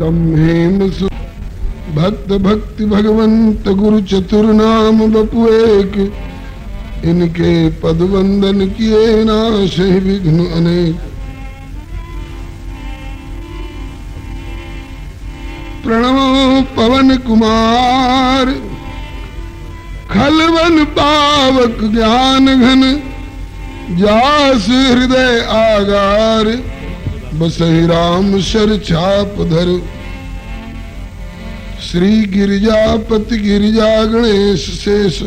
तम हेम सु भक्त भक्ति भगवंत गुरु चतुर नाम बपु एक, इनके पद वंदन किए नाश विघ्न अनेक। प्रणव पवन कुमार खलवन पावक ज्ञान घन, जास हृदय आगार बसहि राम शर छाप धर। श्री गिरिजापति गिरिजा गणेश शेष,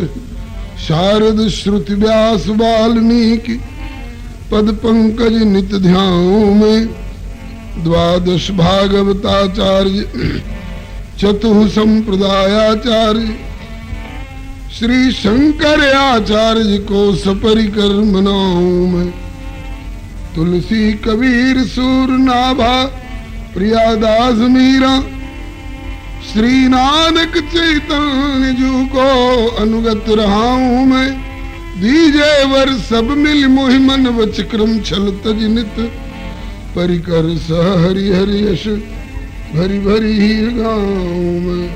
शारद श्रुति व्यास वाल्मीकि पद पंकज नित ध्यान में। द्वादश भागवताचार्य चतुः संप्रदायाचार्य, श्री शंकर आचार्य को सपरिकर मनाऊं मैं। तुलसी कबीर सूर नाभा प्रियादास मीरा, श्री नानक चैतन्य जू को अनुगत रहाऊं मैं। दीजे वर सब मिल मोहि मन वच क्रम छल तज नित, परिकर सह हरि हरि यश भरी भरी ही गाऊं मैं।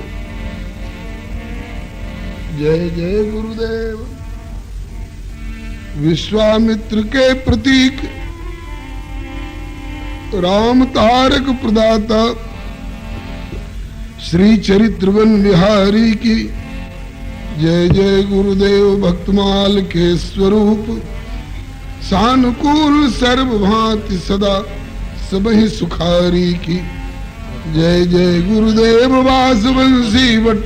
जय जय गुरुदेव। विश्वामित्र के प्रतीक राम तारक प्रदाता श्री चरित्रवन बिहारी की जय जय। गुरुदेव भक्तमाल के स्वरूप सानुकूल सर्वभांति सदा सबहि सुखारी की जय जय। गुरुदेव वासवंशी वट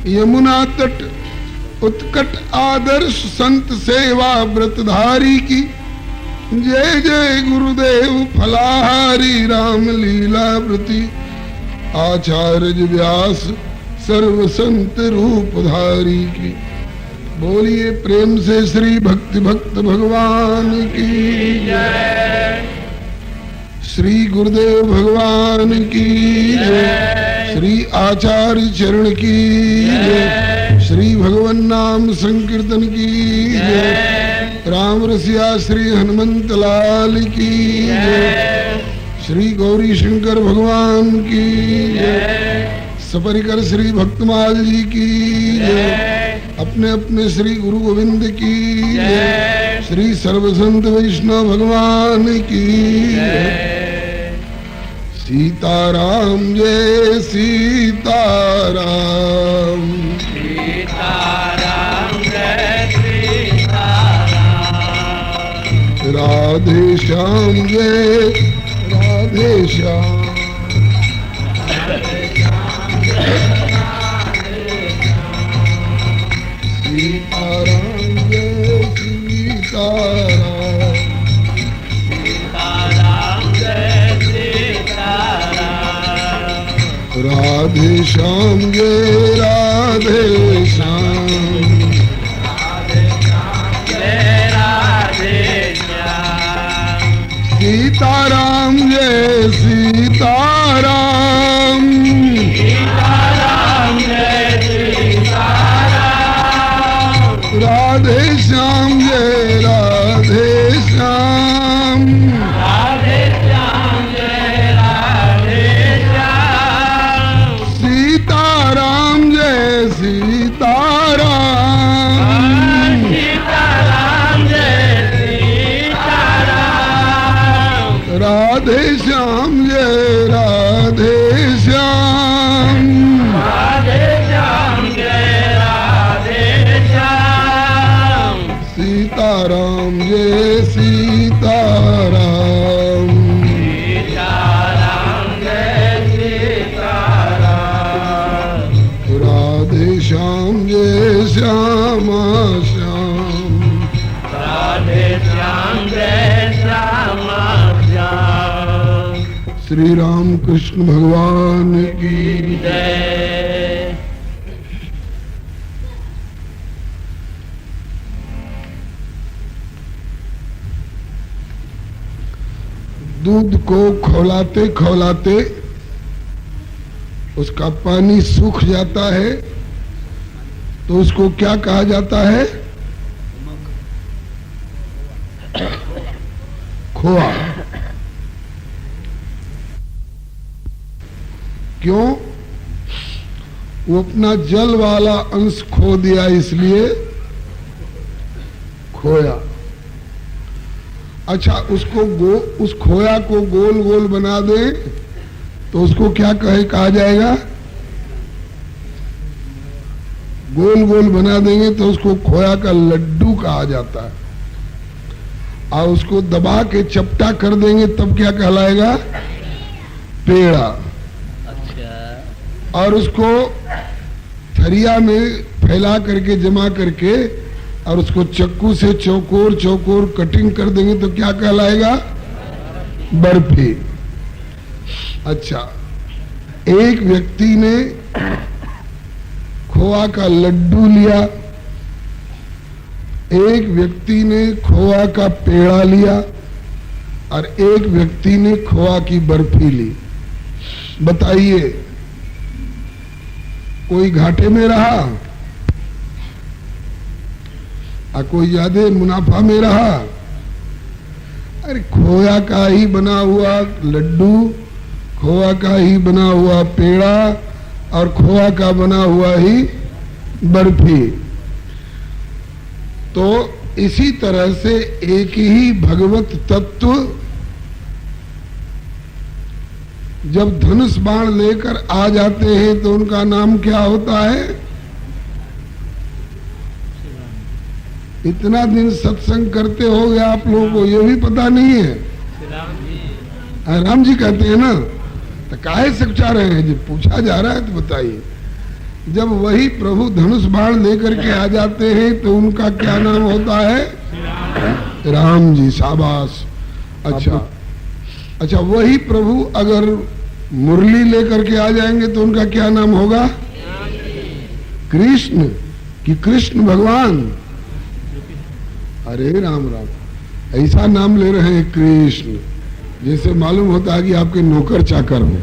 यमुना तट, उत्कट आदर्श संत सेवा व्रतधारी की जय जय। गुरुदेव फलाहारी राम लीला व्रती, आचार्य व्यास सर्व संत रूपधारी की। बोलिए प्रेम से श्री भक्ति भक्त भगवान की जय। श्री गुरुदेव भगवान की जय। श्री आचार्य चरण की जय। श्री भगवान नाम संकीर्तन की जय। राम रसिया श्री हनुमंत लाल की जय। श्री गौरी शंकर भगवान की जय। सपरिकर श्री भक्तमाल जी की जय। अपने अपने श्री गुरु गोविंद की जय। श्री सर्वसंत वैष्णव भगवान की जय। सीताराम जय सीताराम, सीताराम जय सीताराम। राधे श्याम जय राधे श्याम। सीताराम जय सीताराम। राधे श्याम जय राधे श्याम। राधे श्याम जय राधे श्याम। सीताराम जय सीताराम। सीताराम जय सीताराम। राधे श्याम जय राधे श्याम। राधे श्याम जय राधे श्याम। सीताराम जय सीताराम। सीताराम जय सीताराम। राधे श्याम जय राधे श्याम। राधे श्याम जय राधे श्याम। सीताराम जय सीताराम। सीताराम जय सीताराम। राधे श्याम जय श्यामा श्याम। राधे श्याम जय श्यामा श्याम। श्री राम कृष्ण भगवान की जय। दूध को खौलाते खौलाते उसका पानी सूख जाता है तो उसको क्या कहा जाता है? खोआ। क्यों? वो अपना जल वाला अंश खो दिया, इसलिए खोया। अच्छा, उस खोया को गोल गोल बना दे तो उसको क्या कहा जाएगा? गोल गोल बना देंगे तो उसको खोया का लड्डू कहा जाता है। और उसको दबा के चपटा कर देंगे तब क्या कहलाएगा? पेड़ा। अच्छा। और उसको थरिया में फैला करके जमा करके और उसको चक्कू से चौकोर चौकोर कटिंग कर देंगे तो क्या कहलाएगा? बर्फी। अच्छा, एक व्यक्ति ने खोआ का लड्डू लिया, एक व्यक्ति ने खोआ का पेड़ा लिया और एक व्यक्ति ने खोआ की बर्फी ली। बताइए, कोई घाटे में रहा और कोई ज्यादा मुनाफा में रहा? अरे खोया का ही बना हुआ लड्डू, खोआ का ही बना हुआ पेड़ा और खोआ का बना हुआ ही बर्फी। तो इसी तरह से एक ही भगवत तत्व जब धनुष बाण लेकर आ जाते हैं तो उनका नाम क्या होता है? इतना दिन सत्संग करते हो गए आप लोगों को ये भी पता नहीं है? राम जी कहते हैं ना, तो काहे से पूछा रहे हैं? जब पूछा जा रहा है तो बताइए। जब वही प्रभु धनुष बाण लेकर के आ जाते हैं तो उनका क्या नाम होता है? राम जी। शाबाश। अच्छा, वही प्रभु अगर मुरली लेकर के आ जाएंगे तो उनका क्या नाम होगा? कृष्ण कि कृष्ण भगवान? अरे राम राम, ऐसा नाम ले रहे हैं कृष्ण, जैसे मालूम होता है कि आपके नौकर चाकर हो।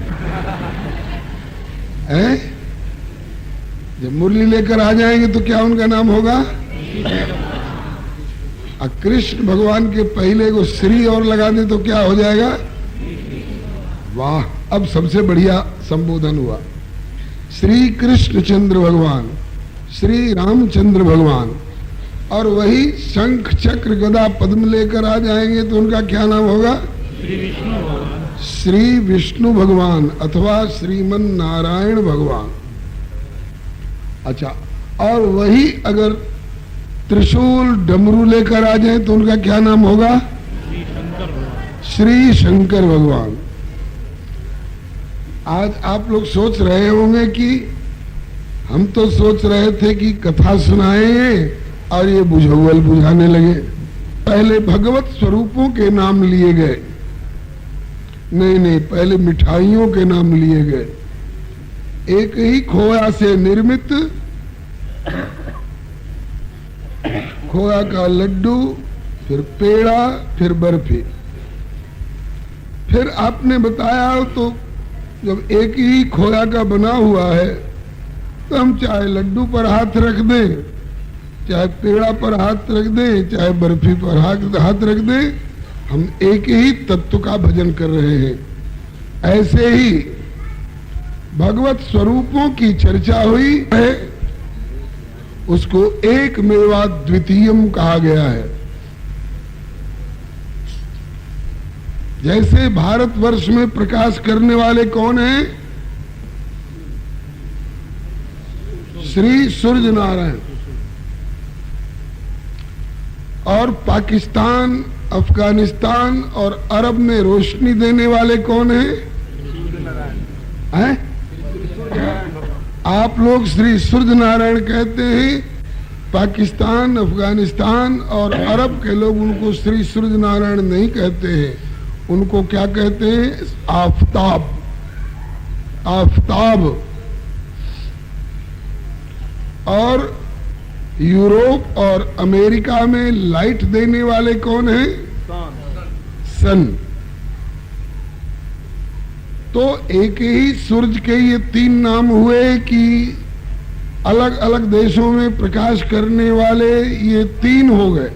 जब मुरली लेकर आ जाएंगे तो क्या उनका नाम होगा? कृष्ण भगवान के पहले को श्री और लगा दे तो क्या हो जाएगा? वाह, अब सबसे बढ़िया संबोधन हुआ। श्री कृष्ण चंद्र भगवान, श्री रामचंद्र भगवान। और वही शंख चक्र गदा पद्म लेकर आ जाएंगे तो उनका क्या नाम होगा? श्री विष्णु भगवान अथवा श्रीमन नारायण भगवान। अच्छा, और वही अगर त्रिशूल डमरू लेकर आ जाए तो उनका क्या नाम होगा? श्री शंकर भगवान। आज आप लोग सोच रहे होंगे कि हम तो सोच रहे थे कि कथा सुनाएं और ये बुझौल बुझाने लगे। पहले भगवत स्वरूपों के नाम लिए गए, नहीं, पहले मिठाइयों के नाम लिए गए। एक ही खोया से निर्मित खोया का लड्डू, फिर पेड़ा, फिर बर्फी। फिर आपने बताया तो जब एक ही खोया का बना हुआ है तो हम चाहे लड्डू पर हाथ रख दें, चाहे पेड़ा पर हाथ रख दें, चाहे बर्फी पर हाथ रख दें, हम एक ही तत्व का भजन कर रहे हैं। ऐसे ही भगवत स्वरूपों की चर्चा हुई है, उसको एक मेवा द्वितीयम कहा गया है। जैसे भारतवर्ष में प्रकाश करने वाले कौन हैं? श्री सूर्य नारायण। और पाकिस्तान, अफगानिस्तान और अरब में रोशनी देने वाले कौन हैं? आप लोग श्री सूर्य नारायण कहते हैं, पाकिस्तान, अफगानिस्तान और अरब के लोग उनको श्री सूर्य नारायण नहीं कहते हैं, उनको क्या कहते हैं? आफताब। आफताब। और यूरोप और अमेरिका में लाइट देने वाले कौन हैं? सन। तो एक ही सूरज के ये तीन नाम हुए कि अलग अलग देशों में प्रकाश करने वाले ये तीन हो गए,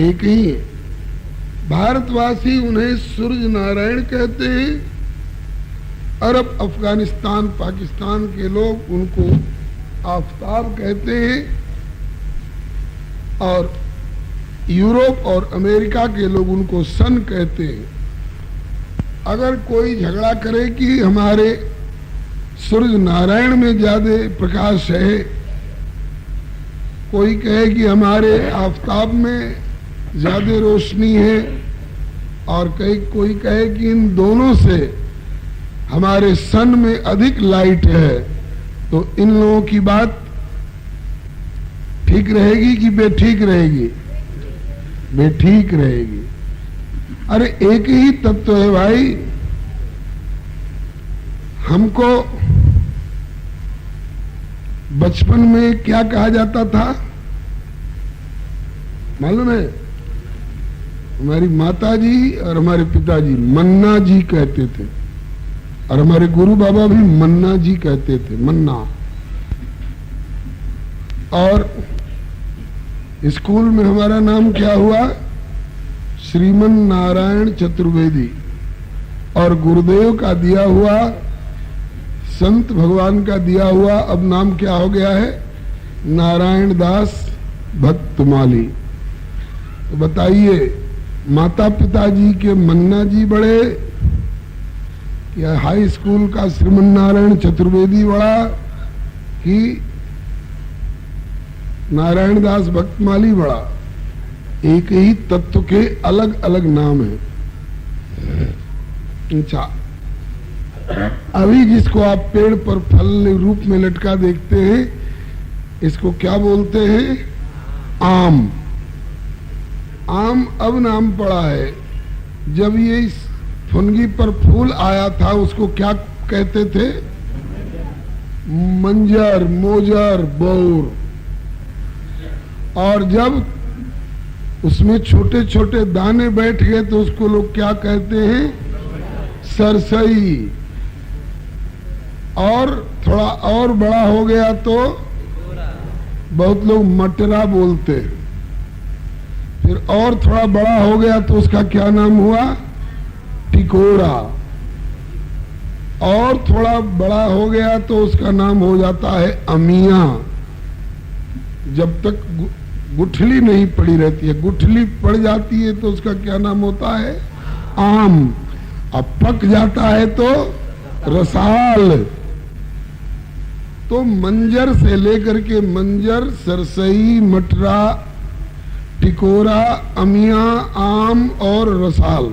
एक ही। भारतवासी उन्हें सूर्य नारायण कहते हैं अरब, अफगानिस्तान, पाकिस्तान के लोग उनको आफताब कहते हैं और यूरोप और अमेरिका के लोग उनको सन कहते हैं। अगर कोई झगड़ा करे कि हमारे सूर्य नारायण में ज्यादा प्रकाश है, कोई कहे कि हमारे आफताब में ज्यादा रोशनी है, और कोई कहे कि इन दोनों से हमारे सन में अधिक लाइट है, तो इन लोगों की बात ठीक रहेगी कि बेठीक रहेगी? बेठीक रहेगी। अरे एक ही तत्व है भाई। हमको बचपन में क्या कहा जाता था मालूम है? हमारी माता जी और हमारे पिताजी मन्ना जी कहते थे, और हमारे गुरु बाबा भी मन्ना जी कहते थे, मन्ना। और स्कूल में हमारा नाम क्या हुआ? श्रीमन नारायण चतुर्वेदी। और गुरुदेव का दिया हुआ, संत भगवान का दिया हुआ अब नाम क्या हो गया है? नारायण दास भक्तमाली। तो बताइए, माता पिताजी के मन्ना जी बड़े या हाई स्कूल का श्रीमन नारायण चतुर्वेदी बड़ा कि नारायण दास भक्तमाली बड़ा? एक ही तत्व के अलग अलग नाम है। अच्छा, अभी जिसको आप पेड़ पर फल रूप में लटका देखते हैं, इसको क्या बोलते हैं? आम। आम अब नाम पड़ा है। जब ये इस फुनगी पर फूल आया था उसको क्या कहते थे? मंजर, मोजर, बौर। और जब उसमें छोटे छोटे दाने बैठ गए तो उसको लोग क्या कहते हैं? सरसई। और थोड़ा और बड़ा हो गया तो बहुत लोग मटरा बोलते हैं। फिर और थोड़ा बड़ा हो गया तो उसका क्या नाम हुआ? टिकोरा। और थोड़ा बड़ा हो गया तो उसका नाम हो जाता है अमिया। जब तक गुठली नहीं पड़ी रहती है, गुठली पड़ जाती है तो उसका क्या नाम होता है? आम। अब पक जाता है तो रसाल। तो मंजर से लेकर के मंजर, सरसई, मटरा, टिकोरा, अमिया, आम और रसाल,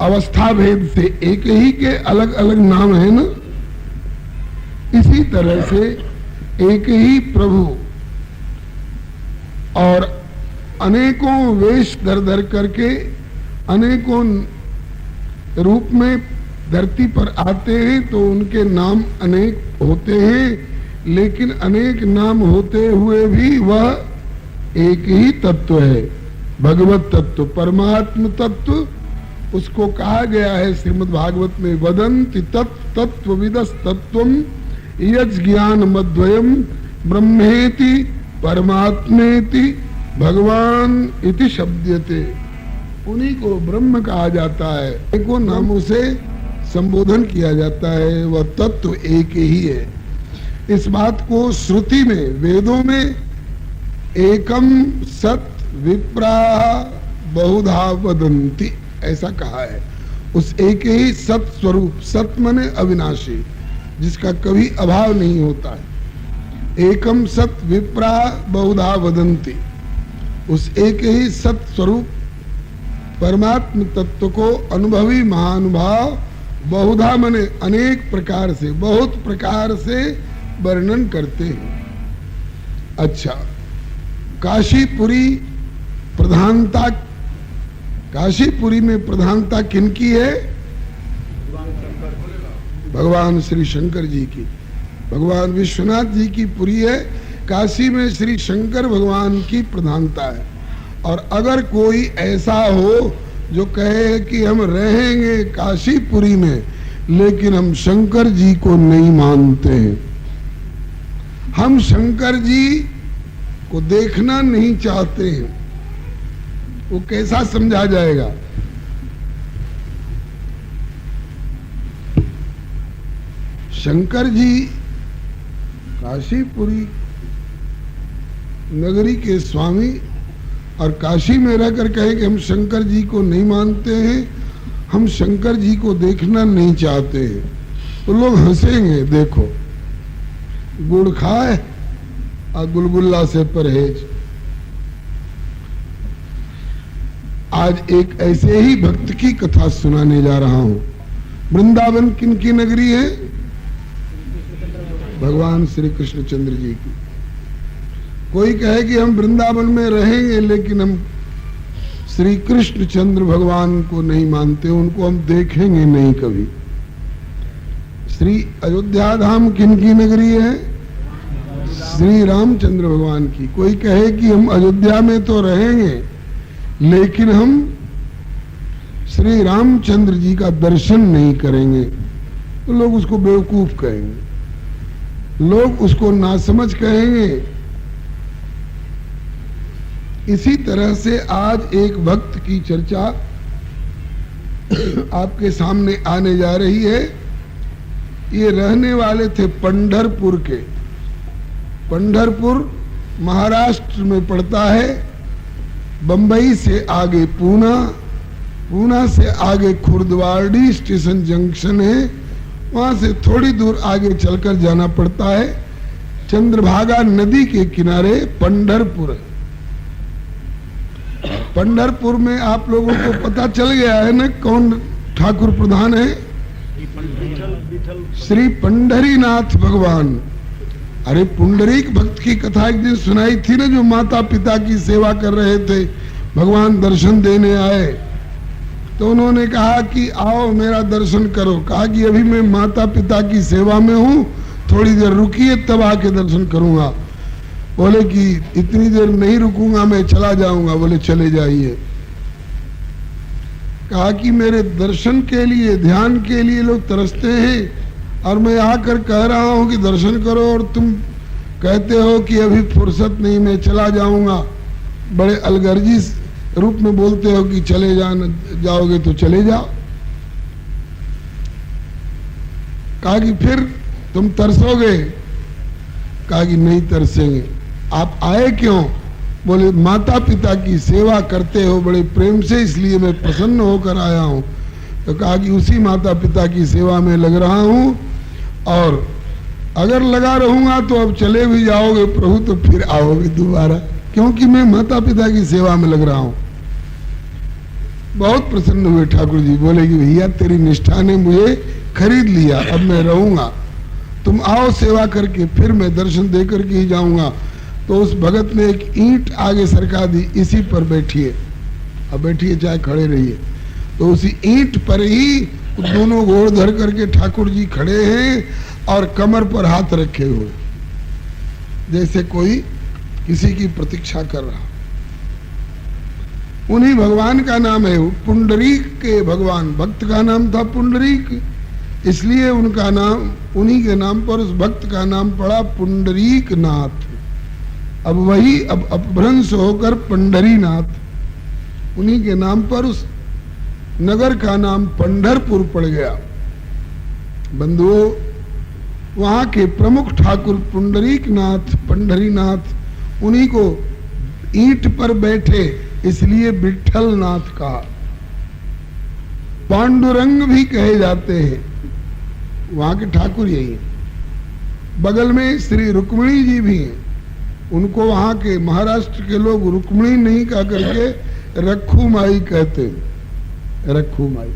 अवस्था भेद से एक ही के अलग अलग नाम है ना। इसी तरह से एक ही प्रभु और अनेकों वेश धर धर करके अनेकों रूप में धरती पर आते हैं, तो उनके नाम अनेक होते हैं, लेकिन अनेक नाम होते हुए भी वह एक ही तत्व है, भगवत तत्व, परमात्म तत्व। उसको कहा गया है श्रीमद् भागवत में, वदन्ति तत्व विदस तत्वम यज् ज्ञान मद्वयम ब्रह्मेति परमात्मेति भगवान इति शब्दयते। उन्हीं को ब्रह्म कहा जाता है, एको नामों से संबोधन किया जाता है, वह तत्व एक ही है। इस बात को श्रुति में, वेदों में एकम सत विप्रा बहुधा वदन्ति ऐसा कहा है। उस एक ही सत स्वरूप, सत मने अविनाशी, जिसका कभी अभाव नहीं होता है। एकम सत विप्रा बहुधा वदन्ति, उस एक ही सत स्वरूप परमात्म तत्व को अनुभवी महानुभाव बहुधा मने अनेक प्रकार से, बहुत प्रकार से वर्णन करते हैं। अच्छा, काशीपुरी प्रधानता, काशीपुरी में प्रधानता किनकी है? भगवान श्री शंकर जी की। भगवान विश्वनाथ जी की पुरी है, काशी में श्री शंकर भगवान की प्रधानता है। और अगर कोई ऐसा हो जो कहे कि हम रहेंगे काशीपुरी में लेकिन हम शंकर जी को नहीं मानते हैं, हम शंकर जी को देखना नहीं चाहते हैं, वो कैसा समझा जाएगा? शंकर जी काशीपुरी नगरी के स्वामी और काशी में रहकर कहे कि हम शंकर जी को नहीं मानते हैं, हम शंकर जी को देखना नहीं चाहते हैं, तो लोग हंसेंगे। देखो, गुड़ खाए और गुलगुल्ला से परहेज। आज एक ऐसे ही भक्त की कथा सुनाने जा रहा हूं। वृंदावन किनकी नगरी है? भगवान श्री कृष्णचंद्र जी की। कोई कहे कि हम वृंदावन में रहेंगे लेकिन हम श्री कृष्णचंद्र भगवान को नहीं मानते, उनको हम देखेंगे नहीं कभी। श्री अयोध्या धाम किनकी नगरी है? श्री रामचंद्र भगवान की। कोई कहे कि हम अयोध्या में तो रहेंगे लेकिन हम श्री रामचंद्र जी का दर्शन नहीं करेंगे, तो लोग उसको बेवकूफ कहेंगे, लोग उसको नासमझ कहेंगे। इसी तरह से आज एक भक्त की चर्चा आपके सामने आने जा रही है। ये रहने वाले थे पंढरपुर के। पंढरपुर महाराष्ट्र में पड़ता है। बंबई से आगे पूना, पूना से आगे खुर्दवाड़ी स्टेशन जंक्शन है, वहां से थोड़ी दूर आगे चलकर जाना पड़ता है। चंद्रभागा नदी के किनारे पंढरपुर है। पंढरपुर में आप लोगों को पता चल गया है ना कौन ठाकुर प्रधान है? श्री पंढरीनाथ भगवान। अरे पुंडरीक भक्त की कथा एक दिन सुनाई थी ना, जो माता पिता की सेवा कर रहे थे, भगवान दर्शन देने आए तो उन्होंने कहा कि आओ मेरा दर्शन करो। कहा कि अभी मैं माता पिता की सेवा में हूं, थोड़ी देर रुकिए तब आके दर्शन करूंगा। बोले कि इतनी देर नहीं रुकूंगा, मैं चला जाऊंगा। बोले चले जाइए। कहा कि मेरे दर्शन के लिए, ध्यान के लिए लोग तरसते हैं और मैं आकर कह रहा हूं कि दर्शन करो और तुम कहते हो कि अभी फुर्सत नहीं, मैं चला जाऊंगा। बड़े अलगर्जी रूप में बोलते हो कि चले जाओगे तो चले जाओ। कहा कि फिर तुम तरसोगे? कहा कि नहीं तरसेंगे। आप आए क्यों? बोले माता पिता की सेवा करते हो बड़े प्रेम से, इसलिए मैं प्रसन्न होकर आया हूं। तो कहा कि उसी माता पिता की सेवा में लग रहा हूं, और अगर लगा रहूंगा तो अब चले भी जाओगे प्रभु तो फिर आओगे दोबारा, क्योंकि मैं माता पिता की सेवा में लग रहा हूं। बहुत प्रसन्न हुए ठाकुर जी। बोले कि भैया तेरी निष्ठा ने मुझे खरीद लिया, अब मैं रहूंगा, तुम आओ सेवा करके, फिर मैं दर्शन दे करके ही जाऊंगा। तो उस भगत ने एक ईंट आगे सरका दी, इसी पर बैठिए, अब बैठिए चाहे खड़े रहिए। तो उसी ईंट पर ही दोनों घोड़ धर करके ठाकुर जी खड़े हैं और कमर पर हाथ रखे हुए, जैसे कोई किसी की प्रतीक्षा कर रहा। उन्हीं भगवान का नाम है पुंडरीक के भगवान। भक्त का नाम था पुंडरीक, इसलिए उनका नाम, उन्हीं के नाम पर उस भक्त का नाम पड़ा पुंडरीक नाथ। अब वही अब अपभ्रंश होकर पंढरीनाथ, उन्हीं के नाम पर उस नगर का नाम पंढरपुर पड़ गया। बंधुओं, वहां के प्रमुख ठाकुर पुंडरीक नाथ, पंढरीनाथ, उन्हीं को ईंट पर बैठे इसलिए विठल नाथ कहा। पांडुरंग भी कहे जाते हैं, वहां के ठाकुर यही है। बगल में श्री रुक्मिणी जी भी हैं, उनको वहां के महाराष्ट्र के लोग रुक्मिणी नहीं कह करके रखू माई कहते हैं, रखू माई।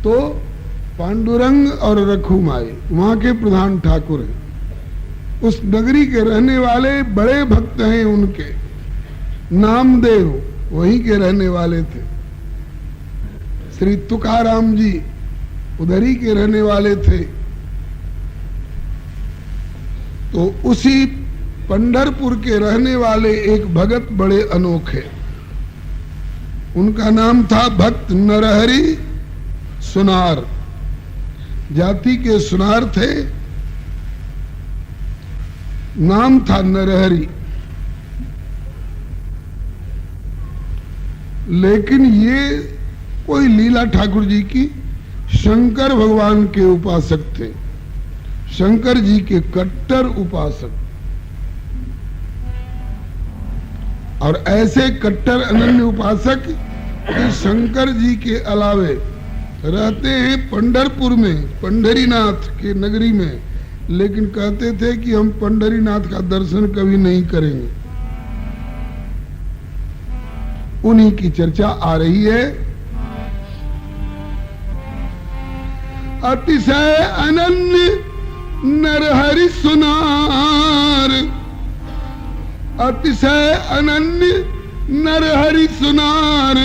तो पांडुरंग और रखू माई वहां के प्रधान ठाकुर हैं। उस नगरी के रहने वाले बड़े भक्त हैं उनके। नामदेव वहीं के रहने वाले थे। श्री तुकाराम जी उधर ही के रहने वाले थे। तो उसी पंढरपुर के रहने वाले एक भगत बड़े अनोखे, उनका नाम था भक्त नरहरि सुनार। जाति के सुनार थे, नाम था नरहरि। लेकिन ये कोई लीला ठाकुर जी की शंकर भगवान के उपासक थे, शंकर जी के कट्टर उपासक। और ऐसे कट्टर अनन्य उपासक कि शंकर जी के अलावे रहते हैं पंढरपुर में, पंढरीनाथ के नगरी में, लेकिन कहते थे कि हम पंढरीनाथ का दर्शन कभी नहीं करेंगे। उन्हीं की चर्चा आ रही है। अतिशय अनन्य नरहरि सुनार, अतिशय अनन्य नरहरि सुनार,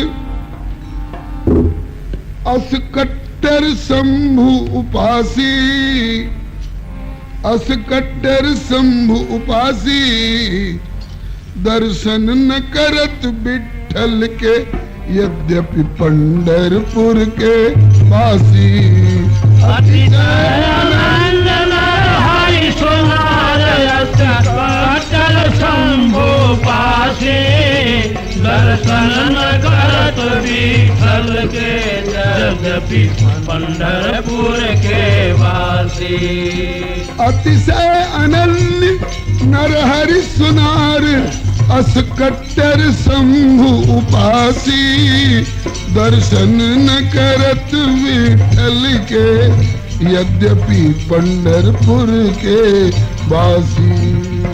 अस कट्टर शंभु उपासी, अस कट्टर शंभु उपासी, दर्शन न करत विठ्ठल के यद्यपि पंढरपुर के वासी। अतिशय अनन्य नरहरि सुनार, अस कट्टर शंभु उपासी, दर्शन न करत विठ्ठल के यद्यपि पंढरपुर के वासी। अतिशय अनन्य नरहरि सुनार, अस कट्टर शंभु उपासी, दर्शन न करत विठ्ठल के यद्यपि पंढरपुर के वासी।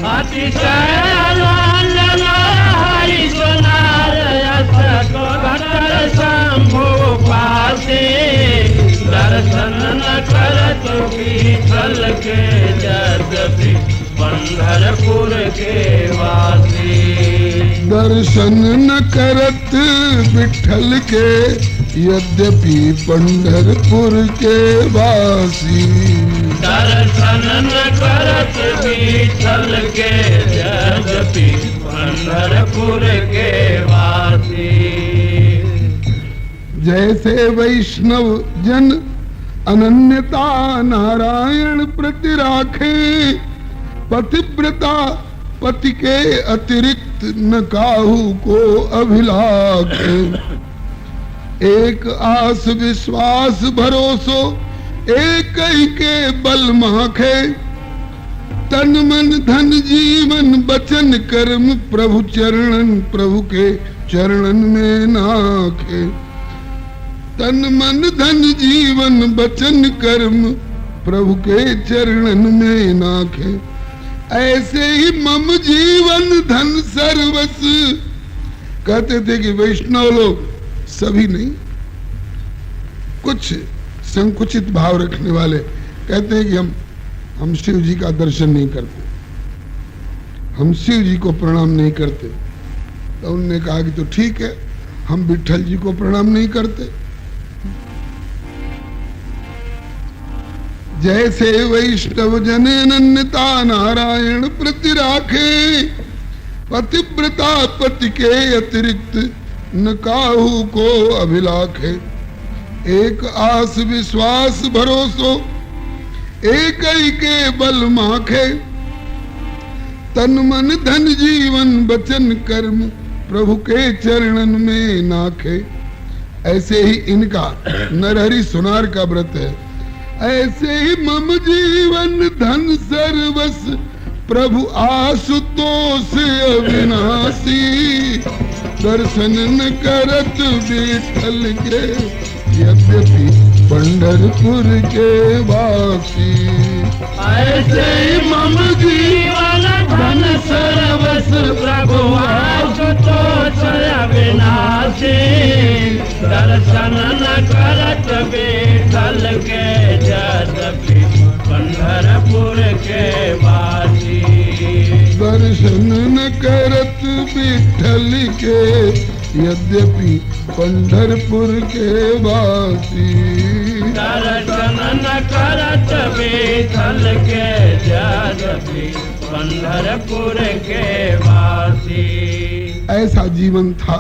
अतिशय अनन्य नरहरि सुनार, अस कट्टर शंभु उपासी, दर्शन न करत विठ्ठल के यद्यपि पंढरपुर के वासी। दर्शन न करत विठ्ठल के यद्यपि पंढरपुर के वासी। दर्शन न करत विठ्ठल के यद्यपि पंढरपुर के वासी। जैसे वैष्णव जन अनन्यता नारायण प्रति राखे, पतिव्रता पति के अतिरिक्त न काहू को अभिलाखे। एक आस विश्वास भरोसो एक ही के बल माखे, तन मन धन जीवन बचन कर्म प्रभु चरणन, प्रभु के चरणन में नाखे। तन मन धन जीवन बचन कर्म प्रभु के चरणन में नाखे। ऐसे ही मम जीवन धन सर्वस। कहते थे कि वैष्णव लोग सभी नहीं, कुछ संकुचित भाव रखने वाले कहते हैं कि हम शिव जी का दर्शन नहीं करते, हम शिव जी को प्रणाम नहीं करते। तो उन्होंने कहा कि तो ठीक है, हम विठ्ठल जी को प्रणाम नहीं करते। जैसे वैष्णव जन अनन्यता नारायण प्रति राखे, पतिव्रता पति के अतिरिक्त न काहू को अभिलाखे। एक आस विश्वास भरोसो एक ही के बल माखे। तन मन धन जीवन बचन कर्म प्रभु के चरणन में नाखे। ऐसे ही इनका नरहरि सुनार का व्रत है। ऐसे ही मम जीवन धन सर्वस प्रभु आशुतोष अविनाशी। दर्शन न करत विठ्ठल के यद्यपि पंढरपुर के वासी। ऐसे ही मम जीवन धन सर्वस प्रभु आशुतोष अविनाशी। दर्शन न करत विठ्ठल के यद्यपि पंढरपुर के वासी। दर्शन न करत विठ्ठल के यद्यपि पंढरपुर के वासी। दर्शन न करत विठ्ठल के यद्यपि पंढरपुर के वासी। ऐसा जीवन था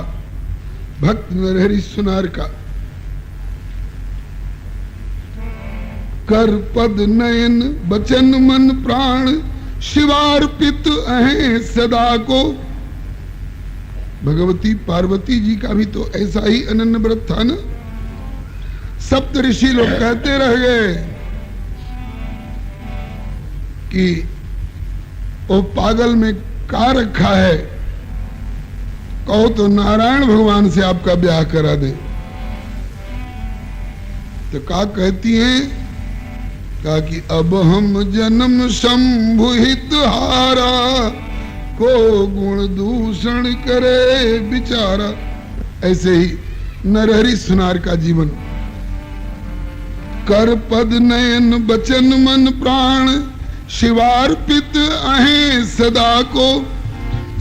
भक्त नरहरि सुनार का। कर पद नयन बचन मन प्राण शिवार्पित अहें सदा को। भगवती पार्वती जी का भी तो ऐसा ही अनन्य व्रत था ना। सप्त ऋषि लोग कहते रह गए कि वो पागल में का रखा है, कहो तो नारायण भगवान से आपका ब्याह करा दे। तो का कहती हैं, कहा कि अब हम जन्म शंभुहित हारा, को गुण दूषण करे बिचारा। ऐसे ही नरहरि सुनार का जीवन, कर पद नयन बचन मन प्राण, शिवार्पित अहे सदा को,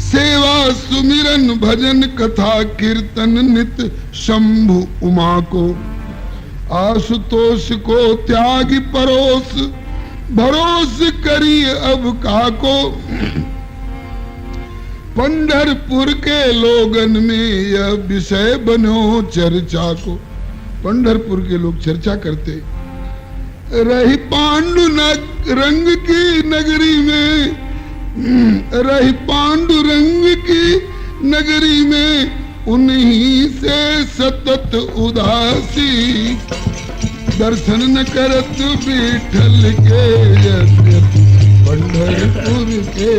सेवा सुमिरन भजन कथा कीर्तन नित शंभु उमा को। आशुतोष को त्यागी परोस, भरोस करी अब काको, पंढरपुर के लोगन में यह विषय बनो चर्चा को। पंढरपुर के लोग चर्चा करते, रही पांडु रंग की नगरी में, रही पांडुरंग की नगरी में, उन्हीं से सतत उदासी, दर्शन न करत विठल के, पंढरपुर के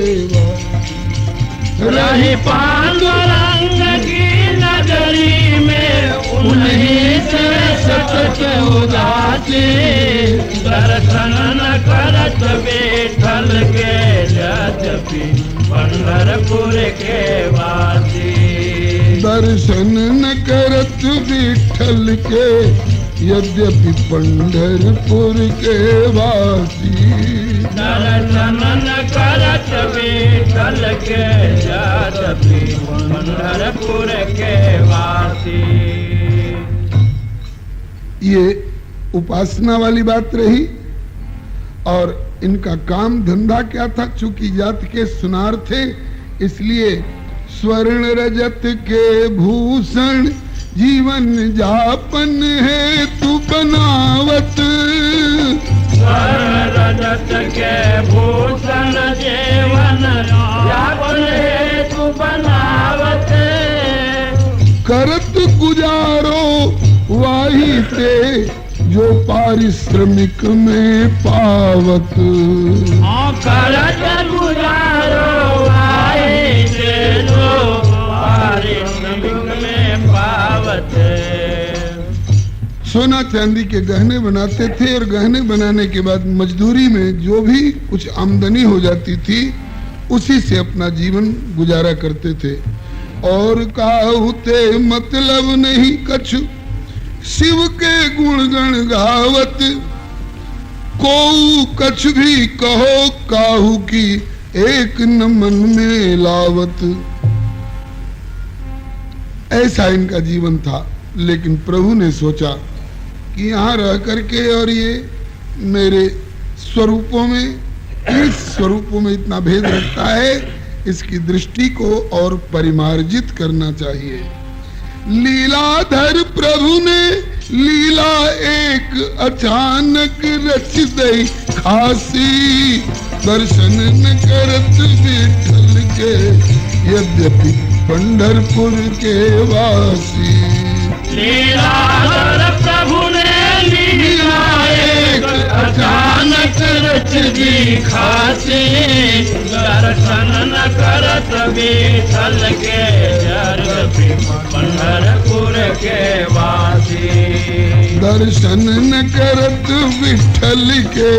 रही पांडुरंग की नगरी में, उन्हीं से सतत उदासी, दर्शन न करत विठल के, यद्यपि पंढरपुर के वासी। दर्शन न करत विठल के, यद्यपि पंढरपुर के वासी। दर्शन न करत विठल के, यद्यपि पंढरपुर के वासी। ये उपासना वाली बात रही। और इनका काम धंधा क्या था? चूंकि जात के सुनार थे, इसलिए स्वर्ण रजत के भूषण, जीवन जापन है तू बनावत। स्वर्ण रजत के भूषण, जीवन जापन है तू बनावत। करत गुजारो वाही ते, जो पारिश्रमिक में पावत। करत गुजारो वाही ते, जो पारिश्रमिक में पावत। सोना चांदी के गहने बनाते थे और गहने बनाने के बाद मजदूरी में जो भी कुछ आमदनी हो जाती थी, उसी से अपना जीवन गुजारा करते थे। और काहुते मतलब नहीं कछु, शिव के गुणगण गावत। को कछ भी कहो काहू की, एक न मन में लावत। ऐसा इनका जीवन था। लेकिन प्रभु ने सोचा कि यहाँ रह करके और ये मेरे स्वरूपों में, इस स्वरूपों में इतना भेद रखता है, इसकी दृष्टि को और परिमार्जित करना चाहिए। लीलाधर प्रभु ने लीला एक अचानक रच दई खासी। दर्शन न करत विठल के, यद्यपि पंढरपुर के वासी। लीलाधर प्रभु ने लीला एक अचानक रच दी खासी। दर्शन न करत विठल के, यद्यपि पंढरपुर के वासी। दर्शन न करत विठल के,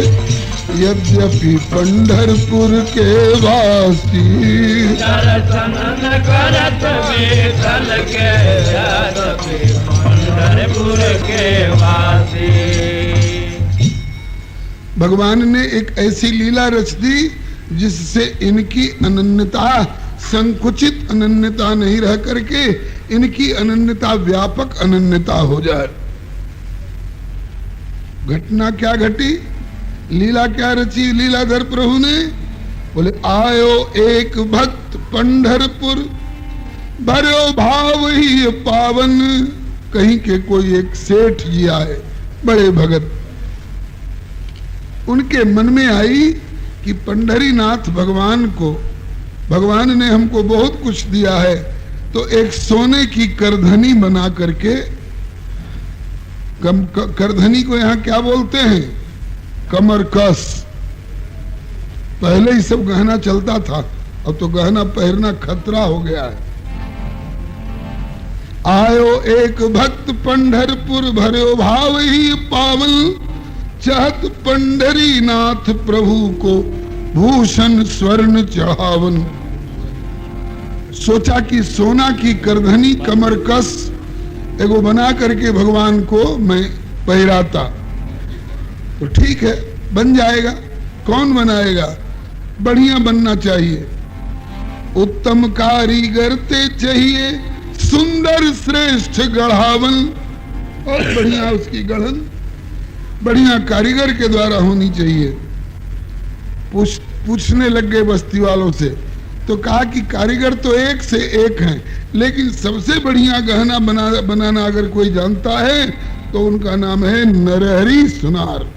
यद्यपि पंढरपुर के वासी। दर्शन न करत विठल के, यद्यपि पंढरपुर के वासी। भगवान ने एक ऐसी लीला रच दी जिससे इनकी अनन्यता, संकुचित अनन्यता नहीं रह करके इनकी अनन्यता व्यापक अनन्यता हो जाए। घटना क्या घटी? लीला क्या रची लीलाधर प्रभु ने? बोले आयो एक भक्त पंढरपुर, भरो भाव ही पावन। कहीं के कोई एक सेठ जी आए, बड़े भगत। उनके मन में आई कि पंढरीनाथ भगवान को, भगवान ने हमको बहुत कुछ दिया है, तो एक सोने की करधनी बना करके करधनी को यहाँ क्या बोलते हैं? कमर कस। पहले ही सब गहना चलता था, अब तो गहना पहनना खतरा हो गया है। आयो एक भक्त पंढरपुर भर्यो भाव ही पावन, चाहत पंढरी नाथ प्रभु को भूषण स्वर्ण चढ़ावन। सोचा कि सोना की करधनी कमरकस एगो बना करके भगवान को मैं पहराता तो ठीक है, बन जाएगा। कौन बनाएगा? बढ़िया बनना चाहिए। उत्तम कारीगर ते चाहिए, सुंदर श्रेष्ठ गढ़ावन। और बढ़िया उसकी गढ़न बढ़िया कारीगर के द्वारा होनी चाहिए। पूछने लग गए बस्ती वालों से, तो कहा कि कारीगर तो एक से एक हैं, लेकिन सबसे बढ़िया गहना बनाना अगर कोई जानता है तो उनका नाम है नरहरि सुनार।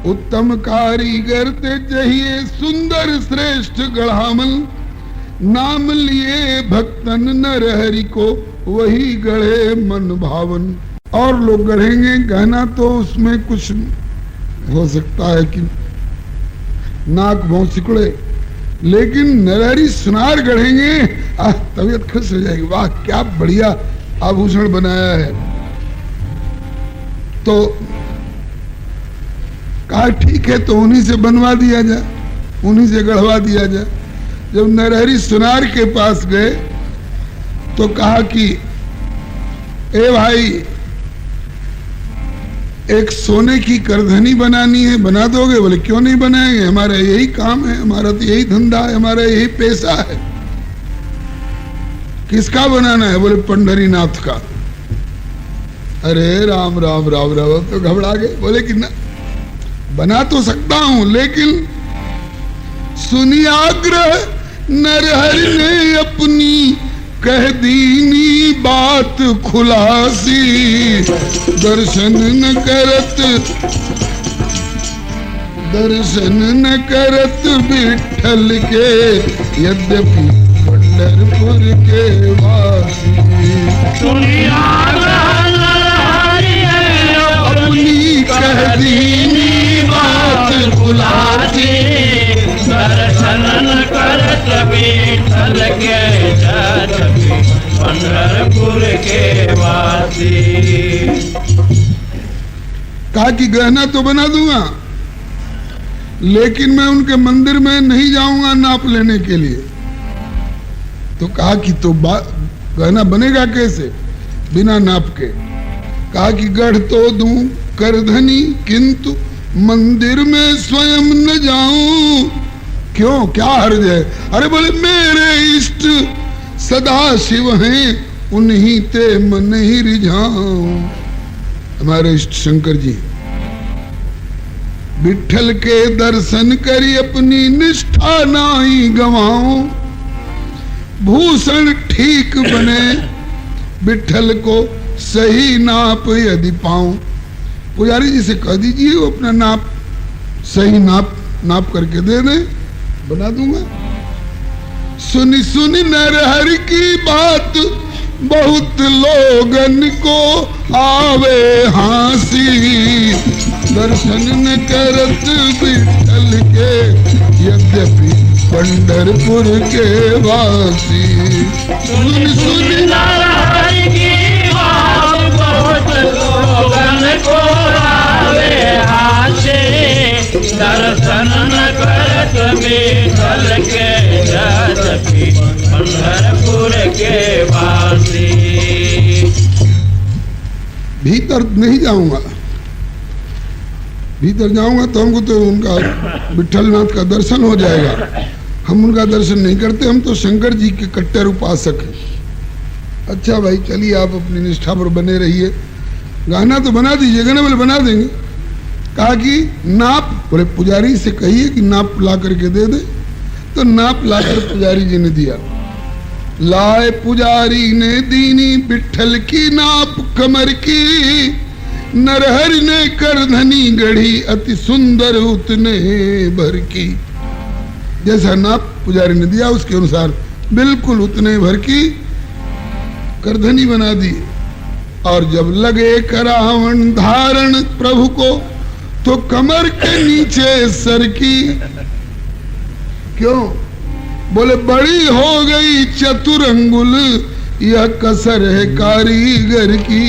उत्तम कारीगर ते चाहिए, सुंदर श्रेष्ठ गढ़ावन। नाम लिए भक्तन नरहरि को, वही गढ़े मन भावन। और लोग गढ़ेंगे गहना तो उसमें कुछ हो सकता है कि नाक भौं सिकुड़े, लेकिन नरहरि सुनार गढ़ेंगे, तबीयत खुश हो जाएगी। वाह क्या बढ़िया आभूषण बनाया है। तो कहा ठीक है, तो उन्हीं से बनवा दिया जाए, उन्हीं से गढ़वा दिया जाए। जब नरहरि सुनार के पास गए तो कहा कि ए भाई, एक सोने की करधनी बनानी है, बना दोगे? बोले क्यों नहीं बनाएंगे, हमारा यही काम है, हमारा तो यही धंधा है, हमारा यही पैसा है। किसका बनाना है? बोले पंढरी नाथ का। अरे राम राम राम राम, तो घबरा गए। बोले कि ना, बना तो सकता हूं, लेकिन सुनी आग्रह नरहरि ने अपनी, कह दीनी बात खुलासी। दर्शन न करत विठ्ठल के, यद्यपि पंढरपुर के वासी। अपनी कह दीनी बात खुलासी। दर्शन न करत विठ्ठल के, यद्यपि पंढरपुर के वासी। कहा कि गहना तो बना दूंगा, लेकिन मैं उनके मंदिर में नहीं जाऊंगा नाप लेने के लिए। तो कहा कि तो गहना बनेगा कैसे बिना नाप के? कहा कि गढ़ तो दूं करधनी, किंतु मंदिर में स्वयं न जाऊं। क्यों, क्या हर्ज है? अरे बोले मेरे इष्ट सदा शिव हैं, उन्हीं ते मन ही रिझाऊं। हमारे इष्ट शंकर जी, विठ्ठल के दर्शन करी अपनी निष्ठा नाई गवाऊं। भूषण ठीक बने, विठ्ठल को सही नाप यदि पाऊं। पुजारी जी से कह दीजिए वो अपना नाप सही नाप करके दे दे, बना दूंगा। सुनी सुनी नरहरि की बात, बहुत लोगन को आवे हंसी। दर्शन न करत विठ्ठल के, यद्यपि पंढरपुर के वासी। सुनी सुनी नरहरि की बात, बहुत लोगन को आवे हंसी। दर्शन न करत विठ्ठल के, यद्यपि पंढरपुर के वासी। भीतर नहीं जाऊंगा, भीतर जाऊंगा तो हमको तो उनका विठ्ठलनाथ का दर्शन हो जाएगा। हम उनका दर्शन नहीं करते, हम तो शंकर जी के कट्टर उपासक हैं। अच्छा भाई चलिए, आप अपनी निष्ठा पर बने रहिए, गहना तो बना दीजिएगा ना? बोले बना देंगे। कहा कि नाप, बोले पुजारी से कहिए कि नाप ला करके दे दे। तो नाप लाकर पुजारी जी ने दिया। लाए पुजारी ने दीनी विठ्ठल की नाप कमर की। नरहरि ने करधनी गढ़ी, अति सुंदर उतने भर की। जैसा नाप पुजारी ने दिया उसके अनुसार बिल्कुल उतने भर की करधनी बना दी। और जब लगे करावन धारण प्रभु को तो कमर के नीचे सर की। क्यों? बोले बड़ी हो गई चतुर अंगुल यह कसर है कारीगर की।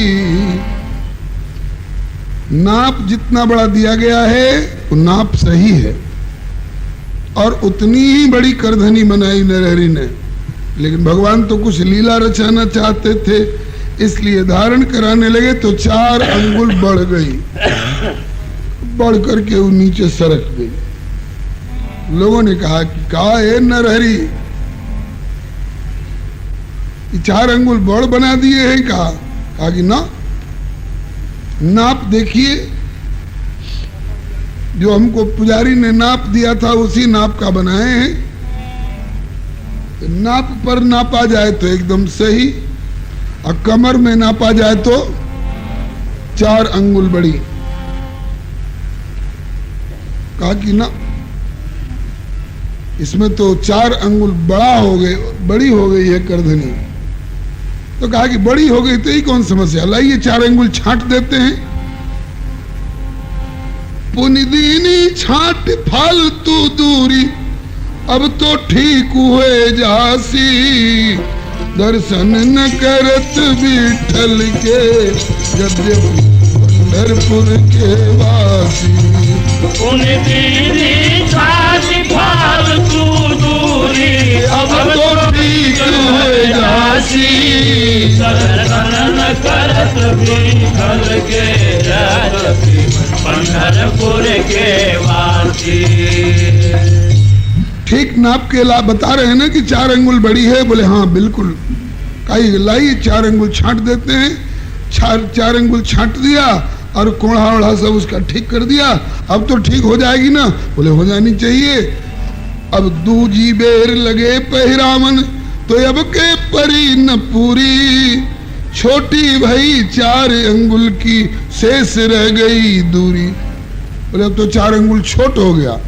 नाप जितना बड़ा दिया गया है वो नाप सही है और उतनी ही बड़ी करधनी बनाई नरहरि ने, लेकिन भगवान तो कुछ लीला रचाना चाहते थे इसलिए धारण कराने लगे तो 4 अंगुल बढ़ गई, बढ़ करके वो नीचे सरक गई। लोगों ने कहा कि कहा है नरहरि 4 अंगुल बढ़ बना दिए हैं। कहा कि ना, नाप देखिए, जो हमको पुजारी ने नाप दिया था उसी नाप का बनाए हैं। नाप पर नापा जाए तो एकदम सही और कमर में नापा जाए तो 4 अंगुल बड़ी। कहा कि ना, इसमें तो 4 अंगुल बड़ा हो गए, बड़ी हो गई है करधनी। तो कहा कि बड़ी हो गई तो ही कौन समस्या, लाइए 4 अंगुल छांट देते हैं। पुनिदीनी छांट फालतू दूरी अब तो ठीक हुए जासी। दर्शन न करत विठल के यद्यपि पंढरपुर के वासी। पुनिदीनी छांट फालतू दूरी अब तो ठीक हुए जासी। दर्शन न करत विठल के यद्यपि पंढरपुर के वासी। ठीक नाप के ला बता रहे हैं ना कि 4 अंगुल बड़ी है। बोले हाँ बिल्कुल, काई लाइए 4 अंगुल छांट देते हैं। 4 अंगुल छांट दिया और कोढ़ा ओढ़ा सब उसका ठीक कर दिया। अब तो ठीक हो जाएगी ना? बोले हो जानी चाहिए। अब दूजी बेर लगे पहिरावन तो अब के परी न पूरी। छोटी भई 4 अंगुल की शेष रह गई दूरी। बोले अब तो 4 अंगुल छोट हो गया।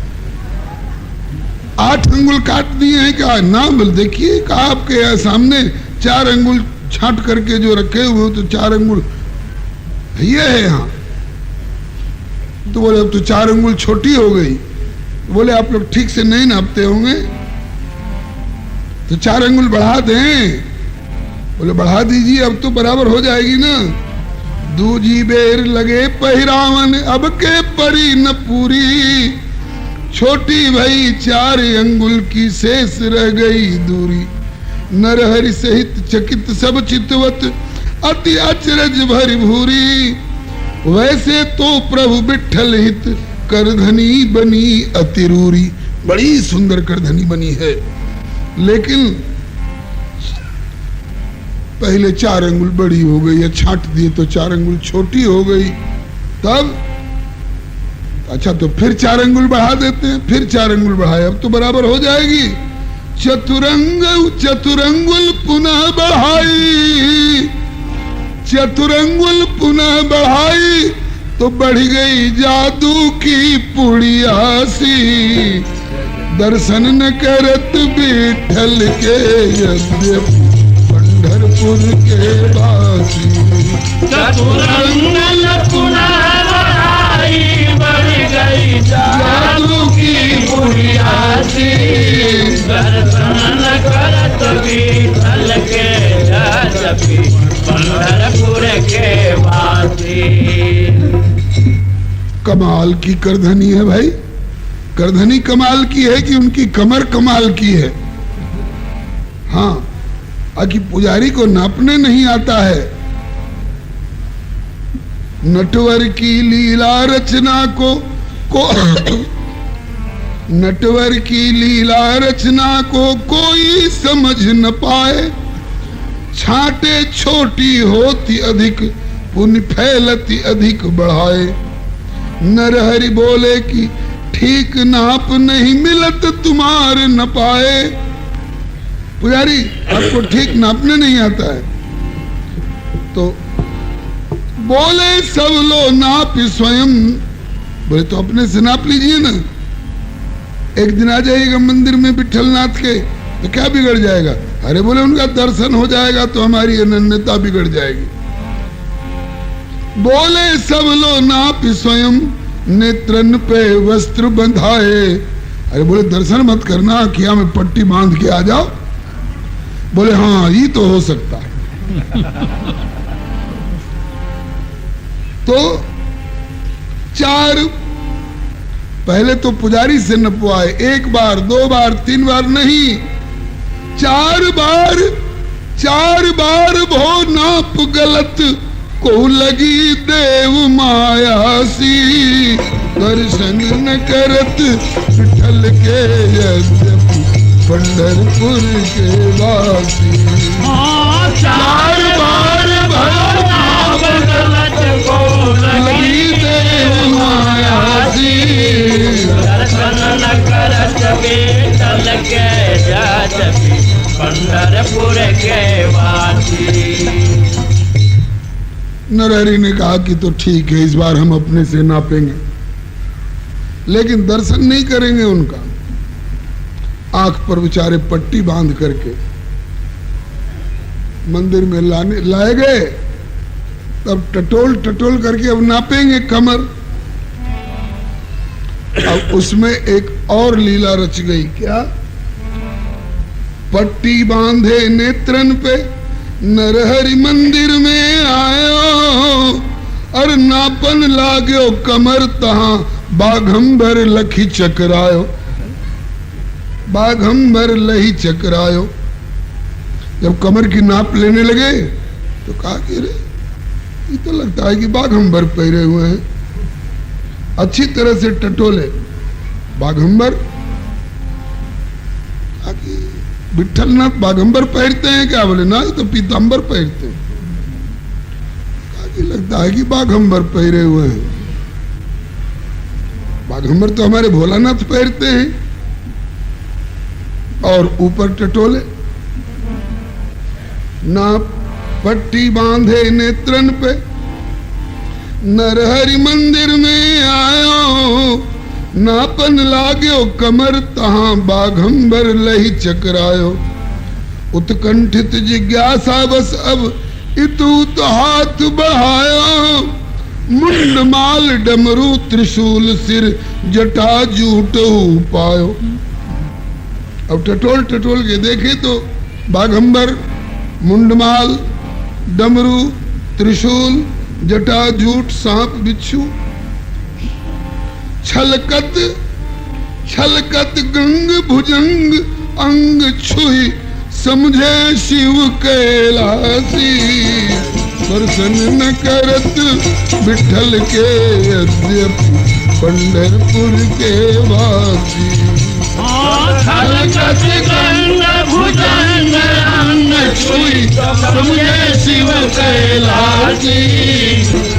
8 अंगुल काट दिए हैं। क्या ना? बोले देखिए, कहा आपके सामने 4 अंगुल छांट करके जो रखे हुए तो 4 अंगुल ये है यहाँ। तो बोले अब तो 4 अंगुल छोटी हो गई। बोले आप लोग ठीक से नहीं नापते होंगे तो 4 अंगुल बढ़ा दें। बोले बढ़ा दीजिए, अब तो बराबर हो जाएगी ना। दूजी बेर लगे पहिरावन अब के परी न पूरी। छोटी भई 4 अंगुल की शेष रह गई दूरी। नरहरि सहित चकित सब चितवत अति अचरज भरी भूरी। वैसे तो प्रभु विठल हित करधनी बनी अतिरूरी। बड़ी सुंदर करधनी बनी है, लेकिन पहले 4 अंगुल बड़ी हो गई है, छांट दिए तो 4 अंगुल छोटी हो गई। तब अच्छा तो फिर 4 अंगुल बढ़ा देते हैं। फिर 4 अंगुल बढ़ाए, अब तो बराबर हो जाएगी। चतुरंगुल पुनः बढ़ाई। चतुरंगुल पुनः बढ़ाई तो बढ़ गई जादू की पुड़ियासी। दर्शन न करत विठल के यद्यपि पंढरपुर के वासी। चतुरंगुल पुनः बढ़ाई बढ़ गई जादू की पुड़ियासी। दर्शन न करत विठल के यद्यपि पंढरपुर के वासी। कमाल की करधनी है भाई। करधनी कमाल की है कि उनकी कमर कमाल की है। हाँ, आखिर पुजारी को नापने नहीं आता है। नटवर की लीला रचना को नटवर की लीला रचना को कोई समझ न पाए। छाटे छोटी होती अधिक पुण्य फैलती अधिक बढ़ाए। नरहरि बोले कि ठीक नाप नहीं मिलत तुम्हारे न पाए। पुजारी आपको ठीक नापने नहीं आता है। तो बोले सब लो नाप स्वयं। बोले तो अपने से नाप लीजिए ना। एक दिन आ जाइएगा मंदिर में विठलनाथ के तो क्या बिगड़ जाएगा? अरे बोले उनका दर्शन हो जाएगा तो हमारी अनन्यता बिगड़ जाएगी। बोले सब लो नाप स्वयं नेत्रन पे वस्त्र बंधाए। अरे बोले दर्शन मत करना, आँखिया में पट्टी बांध के आ जाओ। बोले हाँ ये तो हो सकता है। तो 4 पहले तो पुजारी से नपवाए, 1 बार 2 बार 3 बार नहीं, 4 बार भो नाप गलत को लगी देव माया सी। दर्शन न करत विठल के यद्यपि पंढरपुर के वासी। 4 बार भो नाप गलत को लगी देव माया सी। दर्शन न करत विठल के यद्यपि पंढरपुर के वासी। नरहरि ने कहा कि तो ठीक है, इस बार हम अपने से नापेंगे, लेकिन दर्शन नहीं करेंगे उनका। आंख पर बेचारे पट्टी बांध करके मंदिर में लाए गए। तब टटोल करके अब नापेंगे कमर। अब उसमें एक और लीला रच गई। क्या? पट्टी बांधे नेत्रन पे नरहरि मंदिर में आयो, और नापन लागो कमर तहां बाघंबर लखी चकरायो। बाघंबर लही चकरायो। जब कमर की नाप लेने लगे तो कहा कि रे ये तो लगता है कि बाघंबर पहरे हुए हैं। अच्छी तरह से टटोले। बाघंबर विठलनाथ बाघंबर पहनते हैं क्या? बोले ना, तो पीतांबर पहनते हैं। लगता है कि बाघंबर पहरे हुए हैं। बाघंबर तो हमारे भोलानाथ पहनते हैं। और ऊपर टटोले। ना पट्टी बांधे नेत्रन पे नरहरि मंदिर में आयो, नापन लागो कमर तहां बाघंबर लही चकरायो। उत्कंठित जिज्ञासा बस अब इतूत हाथ बढ़ायो, मुंड माल डमरू त्रिशूल सिर जटा जूट पायो। अब टटोल के देखे तो बाघंबर, मुंडमाल, डमरू, त्रिशूल, जटा जूट, सांप बिच्छू, छलकत गंग भुजंग अंग छुई समझे शिव कैलासी। दर्शन न करत विठल के यद्यपि पंढरपुर के वासी। छलकत गंग भुजंग अंग छुई समझे शिव कैलासी।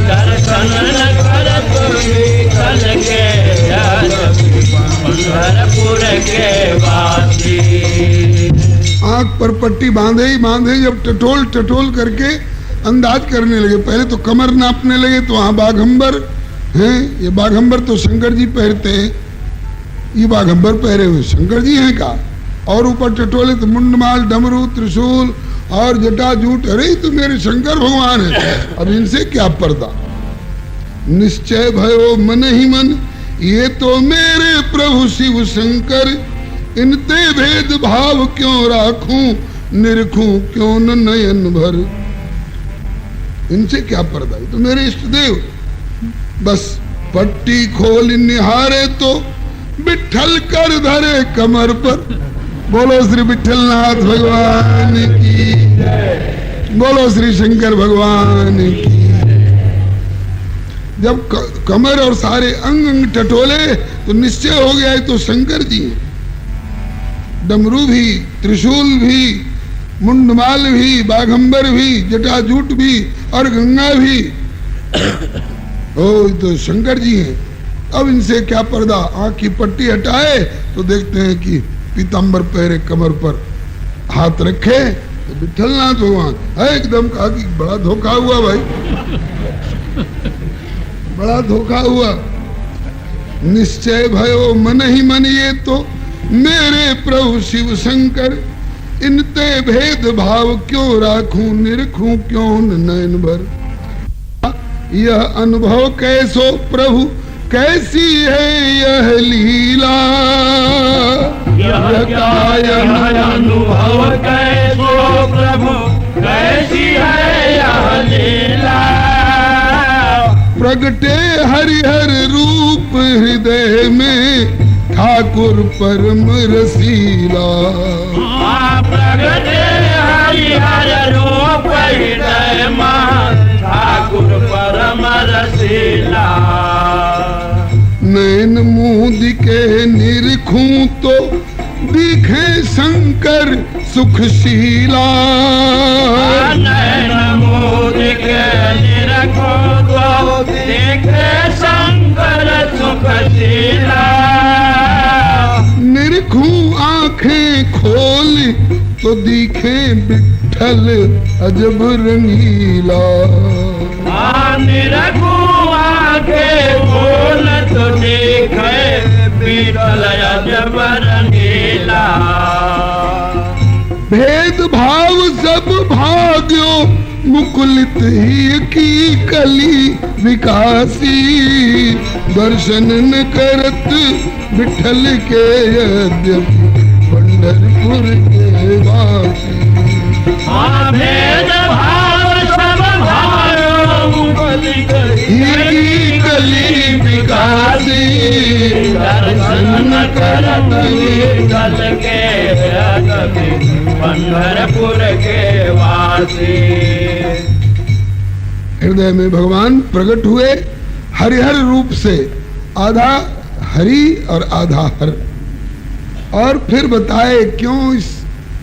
दर्शन न करत विठल के पंढरपुर के वासी। आंख पर पट्टी बांधे ही बांधे जब टटोल करके अंदाज करने लगे। पहले तो कमर नापने लगे तो वहां बाघंबर हैं। ये बाघंबर तो शंकर जी पहनते हैं। ये बाघंबर पहरे हुए शंकर जी हैं का? और ऊपर टटोले तो मुंडमाल, डमरू, त्रिशूल और जटा जूट। अरे तो मेरे शंकर भगवान है, अब इनसे क्या पर्दा। निश्चय भयो मन ही मन ये तो मेरे प्रभु शिव शंकर। इनते भेद भाव क्यों राखूं निरखूं क्यों न नयन भर। इनसे क्या पर्दा, तो मेरे इष्ट देव। बस पट्टी खोल निहारे तो विठल कर धरे कमर पर। बोलो श्री विठलनाथ भगवान की, बोलो श्री शंकर भगवान की। जब कमर और सारे अंग अंग टटोले तो निश्चय हो गया है तो शंकर जी हैं। डमरू भी, त्रिशूल भी, मुंडमाल भी, बाघंबर भी, जटाजूट भी और गंगा भी। ओ तो शंकर जी हैं। अब इनसे क्या पर्दा। आंख की पट्टी हटाए तो देखते हैं कि पीतांबर पहरे कमर पर हाथ रखे तो विठलनाथ भगवान। एकदम कहा कि बड़ा धोखा हुआ भाई, बड़ा धोखा हुआ। निश्चय भयो मन ही मन ये तो मेरे प्रभु शिव शंकर। इनते भेद भाव क्यों राखूं निरखूं क्यों न नयन भर। यह अनुभव कैसो प्रभु कैसी है यह लीला। यह क्या यह अनुभव कैसो प्रभु कैसी है यह लीला। प्रगटे हरिहर रूप हृदय में ठाकुर परम रसीला। प्रगटे हरिहर रूप हृदय में ठाकुर परम रसीला। नैन मूंद के निरखूं तो दिखे शंकर सुखशीला। नैन मूंद के निरखूं तो दिखे शंकर सुखशीला। निरखूं आंखें खोल तो दिखे विठ्ठल अजब रंगीला। निरखूं आंखें खोल तो दिखे विठ्ठल अजब रंगीला। भेद भाव सब भाग्यो मुकुलित ही की कली विकासी। दर्शन न करत विठ्ठल के यद्यपि पंढरपुर के वासी। भेद भाव सब भाग्यो मुकुलित ही कली विकासी। दर्शन न करत विठ्ठल के यद्यपि पंढरपुर के वासी। हृदय में भगवान प्रकट हुए हरिहर रूप से, आधा हरि और आधा हर। और फिर बताए क्यों इस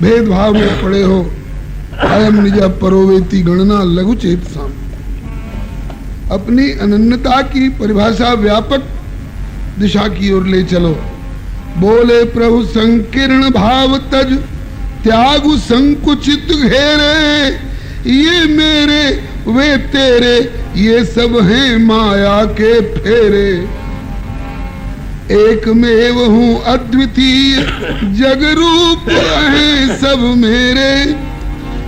भेदभाव में पड़े हो। अयम निज परोवेति गणना लघु चेत साम। अपनी अनन्यता की परिभाषा व्यापक दिशा की ओर ले चलो। बोले प्रभु संकीर्ण भाव तज त्यागु संकुचित घेरे। ये मेरे वे तेरे ये सब हैं माया के फेरे। एक में हूँ अद्वितीय जग रूप है सब मेरे।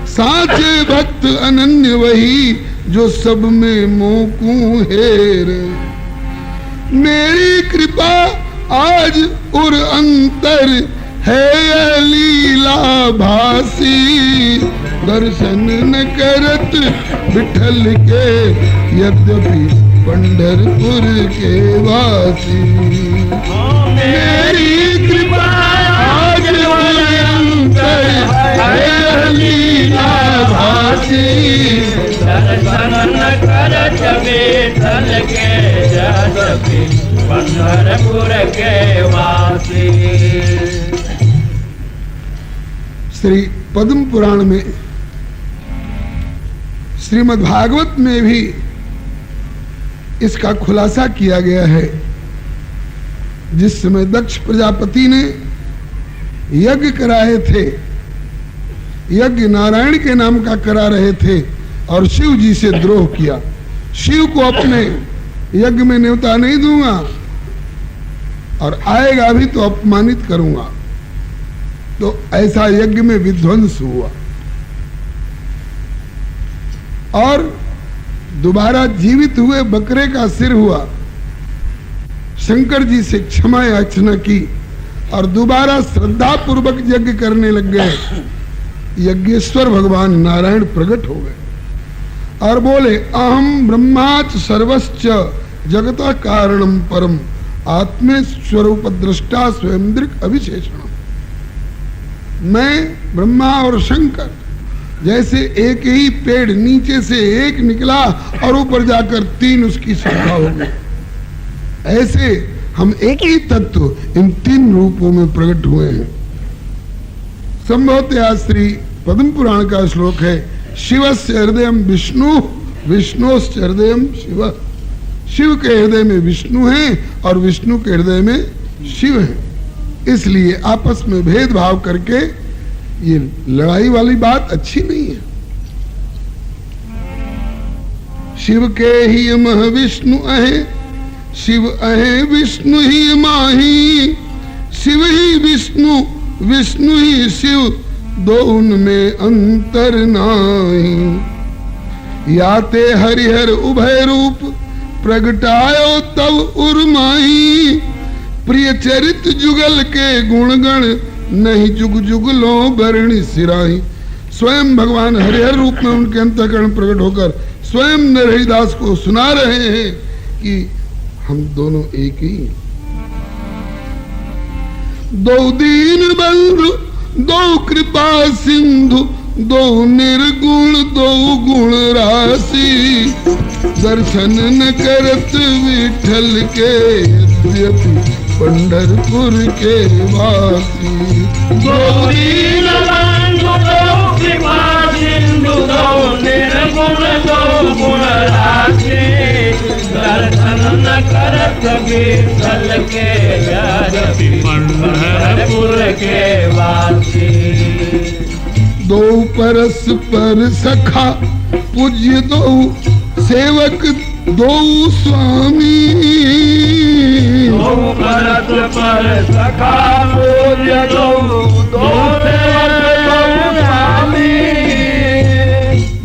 साचे भक्त अनन्य वही जो सब में मोकू हेरे। मेरी कृपा आज और अंतर है लीला भासी। दर्शन न करत विठ्ठल के यद्यपि पंढरपुर के वासी। मेरी कृपा आज और अंतर है लीला भासी। दर्शन न करत विठ्ठल के यद्यपि पंढरपुर के वासी। श्री पद्म पुराण में, श्रीमद् भागवत में भी इसका खुलासा किया गया है। जिस समय दक्ष प्रजापति ने यज्ञ कराए थे, यज्ञ नारायण के नाम का करा रहे थे और शिव जी से द्रोह किया। शिव को अपने यज्ञ में न्योता नहीं दूंगा और आएगा भी तो अपमानित करूंगा। तो ऐसा यज्ञ में विध्वंस हुआ और दोबारा जीवित हुए बकरे का सिर हुआ। शंकर जी से क्षमा याचना की और दोबारा श्रद्धा पूर्वक यज्ञ करने लग गए। यज्ञेश्वर भगवान नारायण प्रकट हो गए और बोले अहम ब्रह्माच सर्वश्च जगत कारणम परम आत्मे स्वरूप दृष्टा स्वयं दृक् अविशेषण। मैं ब्रह्मा और शंकर जैसे एक ही पेड़ नीचे से एक निकला और ऊपर जाकर तीन उसकी शाखा हो गई, ऐसे हम एक ही तत्व इन तीन रूपों में प्रकट हुए हैं। संभवतः श्री पद्म पुराण का श्लोक है शिवस्य हृदय विष्णु विष्णुश्च हृदय शिव। शिव के हृदय में विष्णु है और विष्णु के हृदय में शिव है। इसलिए आपस में भेदभाव करके ये लड़ाई वाली बात अच्छी नहीं है। शिव के ही मह विष्णु अहे, शिव अहे विष्णु ही माही। शिव ही विष्णु विष्णु ही शिव, दो उनमें अंतर नाही। याते हरिहर उभय रूप प्रगटायो तब उर्माही। प्रिय चरित जुगल के गुणगण नहीं जुग जुग लो बरणी सिराही। स्वयं भगवान हरिहर रूप में उनके अंतःकरण प्रकट होकर स्वयं नरहरिदास को सुना रहे हैं कि हम दोनों एक ही। दो दीन बंधु दो कृपा सिंधु दो निर्गुण दो गुण राशि। दर्शन न करत विठल के यद्यपि पंढरपुर के वासी। दो दीन बंधु दो कृपा सिंधु दो निर्गुण दो गुण राशि। दर्शन न करत विठल के यद्यपि पंढरपुर के वासी। दो परस्पर सखा पूज्य दो सेवक दो स्वामी। दो परस्पर सखा पूज्य दो सेवक दो स्वामी।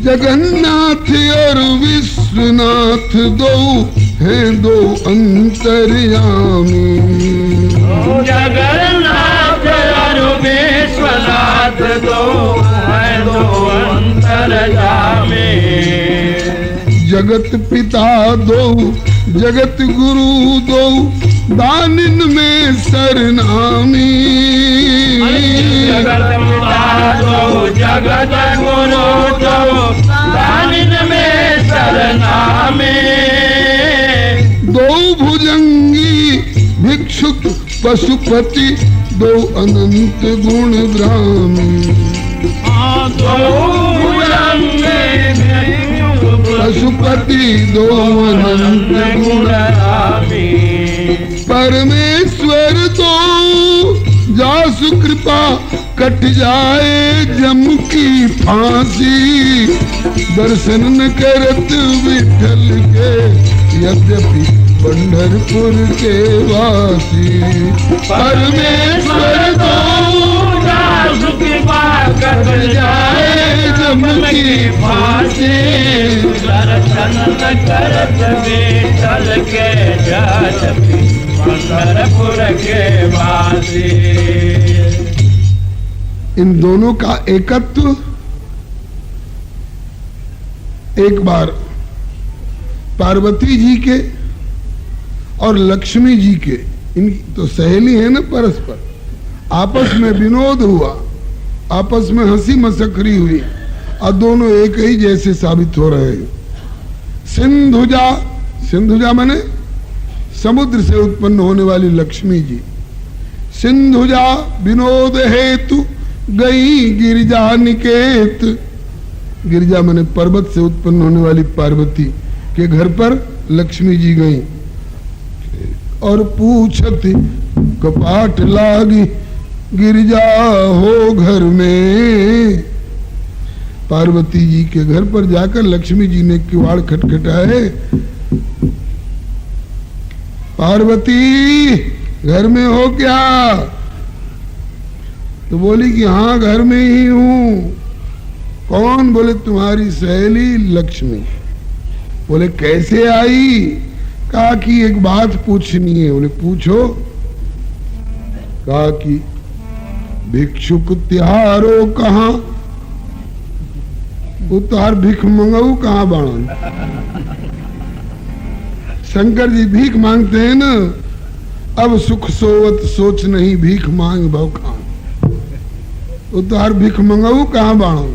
जगन्नाथ और विश्वनाथ दो हैं दो अंतर्यामी। जगन्नाथ और विश्वनाथ दो हैं दो अंतर्यामी। जगत पिता दो जगत गुरु दो दानिन में सरनामी। जगत पिता दो जगत गुरु दो दानिन में सरनामी। दो भुजंगी भिक्षुक पशुपति दो अनंत गुण ग्रामी। पशुपति दो अनंत गुण। परमेश्वर दो जासु कृपा कट जाए जम की फांसी। दर्शन न करत विठल के यद्यपि पंढरपुर के वासी। परमेश्वर दो जासु कृपा कट जाए जम की फांसी। दर्शन न करत विठल के यद्यपि पंढरपुर के वासी। इन दोनों का एकत्व एक बार पार्वती जी के और लक्ष्मी जी के, इनकी तो सहेली है ना, परस्पर आपस में विनोद हुआ, आपस में हंसी मसखरी हुई और दोनों एक ही जैसे साबित हो रहे हैं। सिंधुजा, सिंधुजा माने समुद्र से उत्पन्न होने वाली लक्ष्मी जी। सिंधुजा विनोद हेतु गई गिरिजा निकेत। गिरिजा माने पर्वत से उत्पन्न होने वाली पार्वती के घर पर लक्ष्मी जी गई और पूछती कपाट लागी गिरिजा हो घर में। पार्वती जी के घर पर जाकर लक्ष्मी जी ने किवाड़ खटखटाए। पार्वती घर में हो क्या? तो बोली कि हाँ घर में ही हूं। कौन? बोले तुम्हारी सहेली लक्ष्मी। बोले कैसे आई? कहा कि एक बात पूछनी है। बोले पूछो। कहा कि भिक्षुक तिहारो कहाँ? उतार भिख मंगाऊ कहाँ बाणन? शंकर जी भीख मांगते हैं ना, अब सुख सोवत सोच नहीं भीख मांग भव खान। उतार भिख मंगाऊ कहाँ बाणन?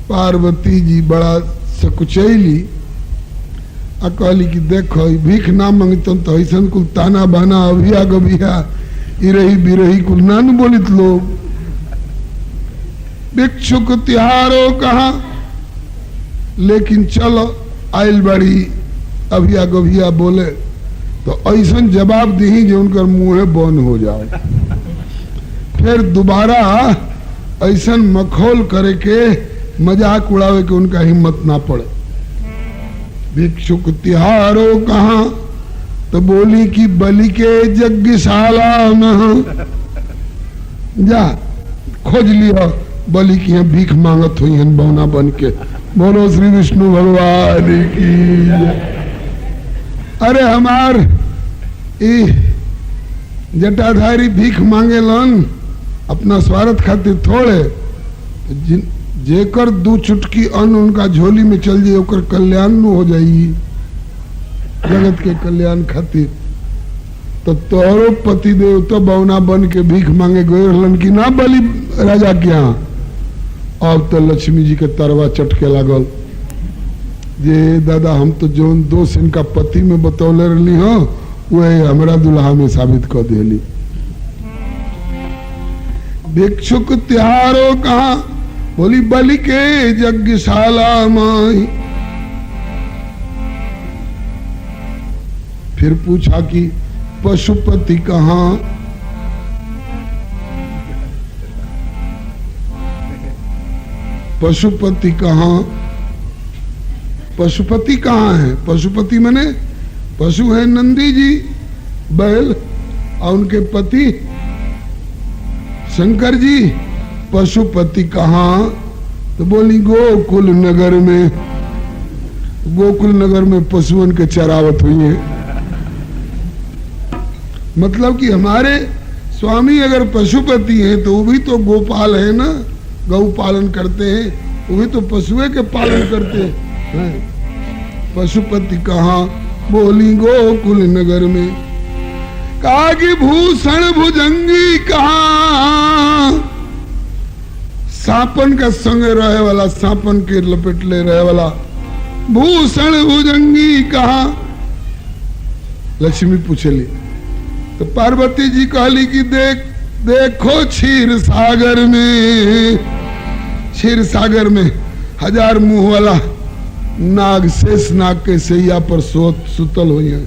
पार्वती जी बड़ा सकुचैली कहली कि देखो भीख ना मांगत तो ऐसा कुल ताना बाना अभिया गभिया इरही बिरही कुल नान बोलित लोग। भिक्षुक तिहारो कहा? लेकिन चलो आयल बड़ी अभिया गभिया बोले तो ऐसा जवाब दी जो उनका मुंह बंद हो जाए। फिर दोबारा ऐसा मखौल करे के मजाक उड़ावे के उनका हिम्मत ना पड़े। भिक्षुक तिहारो कहाँ? तो बोली कि बलि के यज्ञशाला में जा खोज लिया बलि की भीख मांगत हुई बौना बन के बोलो श्री विष्णु भगवान की जय। अरे हमार जटाधारी भीख मांगे लन अपना स्वार्थ खातिर थोड़े, जेकर 2 चुटकी अन्न उनका झोली में चल जाए ओकर कल्याण न हो जाई, जगत के कल्याण खातिर। तो तोहरो पति देव तो बौना बन के भीख मांगे गए रहलन कि ना बलि राजा के यहाँ। अब तो लक्ष्मी जी के तरवा चटके लागल जे दादा हम तो जोन दोष इनका पति में बतौले रही हो वही हमरा दुल्हा में साबित कर दिली। भिक्षुक त्योहारो कहा बोली बलि के यज्ञशाला माई। फिर पूछा कि पशुपति कहाँ? पशुपति कहाँ? पशुपति कहाँ है? पशुपति माने पशु है नंदी जी बैल और उनके पति शंकर जी। पशुपति कहाँ? तो बोली गोकुल नगर में। गोकुल नगर में पशुओं के चरावत हुई है। मतलब कि हमारे स्वामी अगर पशुपति हैं तो वो भी तो गोपाल है ना, गौ पालन करते हैं, वो भी तो पशुए के पालन करते हैं। पशुपति कहाँ? बोली गोकुल नगर में। कहा कि भूषण भुजंगी कहाँ? सांपन का संग रहे वाला, सांपन के लपेट ले रहे वाला भूषण भुजंगी कहाँ? लक्ष्मी पूछली तो पार्वती जी कहली कि देखो क्षीर सागर में। क्षीर सागर में 1000 मुंह वाला नाग शेष नाग के सैया पर सुतल हुई है।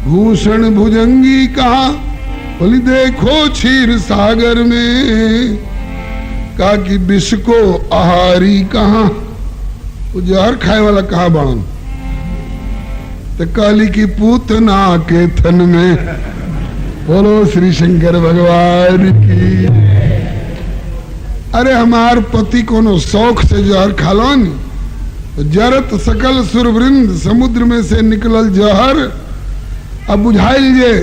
भूषण भुजंगी कहा? बोली देखो क्षीर सागर में। कहा कि विष को आहारी कहा? वो जहर खाए वाला कहा बाण? तो कहली की पूतना के थन में। बोलो श्री शंकर भगवान की। अरे हमार पति कोनो शौक से जहर खालन, जरत सकल सुरवृंद समुद्र में से निकलल जहर। अब बुझाइल जे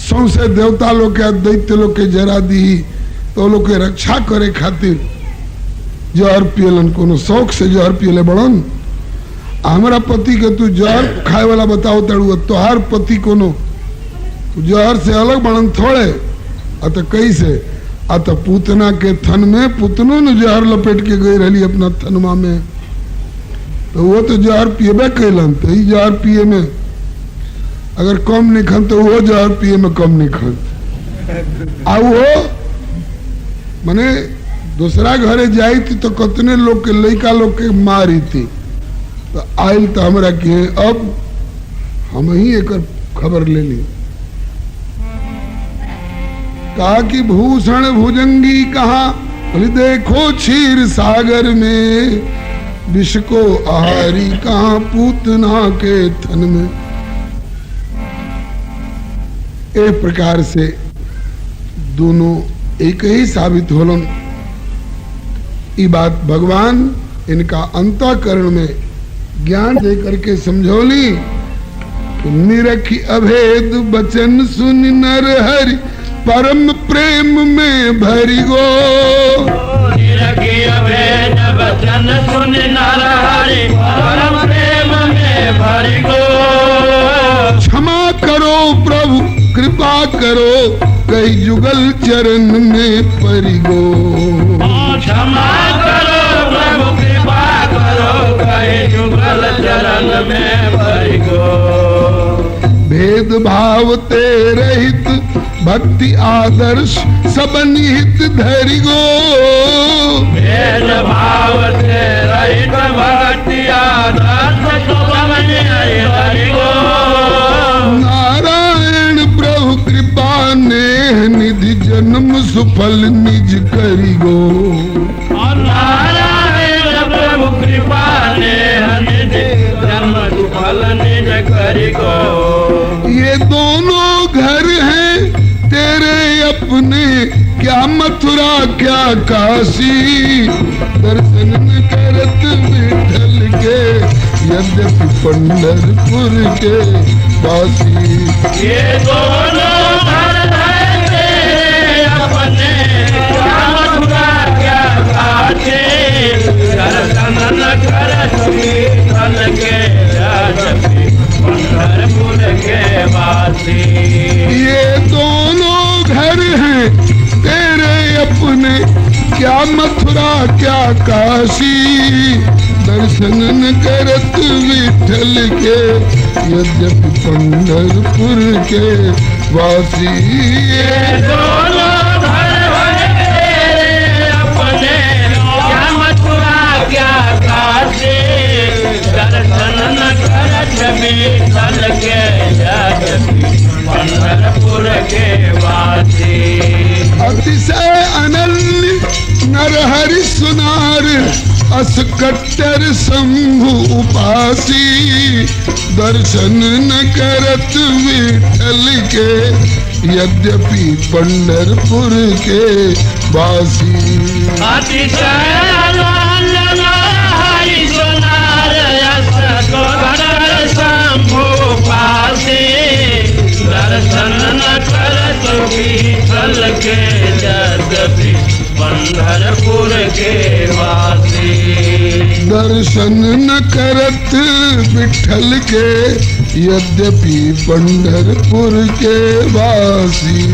सौसे देवता लोग के दैत्य लोग के जरा दी तो लोग के रक्षा करे खातिर जहर पियलन, कोनो शौक से जहर पियले बड़न। हमारा पति के तू जहर खाए वाला बताओ तड़ुआ, तोहार पति कोनो जहर से अलग बनन थोड़े। अत कैसे? अत पूतना के थन में पुतनो ने जहर लपेट के गई रही अपना थनमा में, तो वो तो जहर पिएबे कैलन। तो ही जहर पिए में अगर कम नहीं खन तो वो जहर पिए में कम नहीं खन। आ वो मने दूसरा घरे जाई थी तो कितने लोग के लड़का लोग के मारी थी, तो आयल तो हमरा के अब हम ही एक खबर ले ली। कहा कि भूषण भुजंगी कहा? बोले देखो क्षीर सागर में। विष को आहारी कहा? पूतना के थन में। एक प्रकार से दोनों एक ही साबित होलन। ये बात भगवान इनका अंतःकरण में ज्ञान दे करके समझौली। निरखी अभेद बचन सुन नर हरि परम प्रेम में भरी गो। निरखी अभेद बचन सुन नर हरि परम प्रेम में भरी गो। क्षमा करो प्रभु कृपा करो कई जुगल चरण में परी गो। क्षमा करो प्रभु कृपा करो कई जुगल चरण में परी गो। भेद भाव ते रहित भक्ति आदर्श सब निहित धरि गो। भेद भाव ते रहित भक्ति आदर्श सब निहित धरि गो। नारायण प्रभु कृपा नेह निधि जन्म सुफल निज करी गो। नारायण प्रभु कृपा नेह निधि जन्म सुफल निज करी गो। ये दोनों घर हैं तेरे अपने, क्या मथुरा क्या काशी। दर्शन कर के यद्यपि पंढरपुर के वासी। ये दोनों घर हैं तेरे अपने, क्या मथुरा क्या काशी, दर्शन करत विठल के यद्यपि पंढरपुर के वासी। ये दोनों घर हैं तेरे अपने, क्या मथुरा क्या काशी, दर्शन न करत विठल के यद्यपि पंढरपुर के वासी। ये दोनों घर हैं तेरे अपने, क्या मथुरा क्या काशी, दर्शन न करत विठल के यद्यपि पंढरपुर के वासी। अतिशय अनन्य नरहरि सुनार, अस कट्टर शंभु उपासी, दर्शन न करत विठल के यद्यपि पंढरपुर के वासी। अतिशय अनन्य नरहरि सुनार, अस कट्टर शंभु उपासी, दर्शन न करत विठल के यद्यपि पंढरपुर के वासी। दर्शन न करत विठल के यद्यपि पंढरपुर के वासी।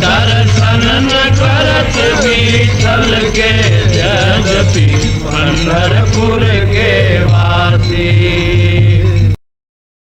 दर्शन न करत विठल के यद्यपि पंढरपुर के वासी।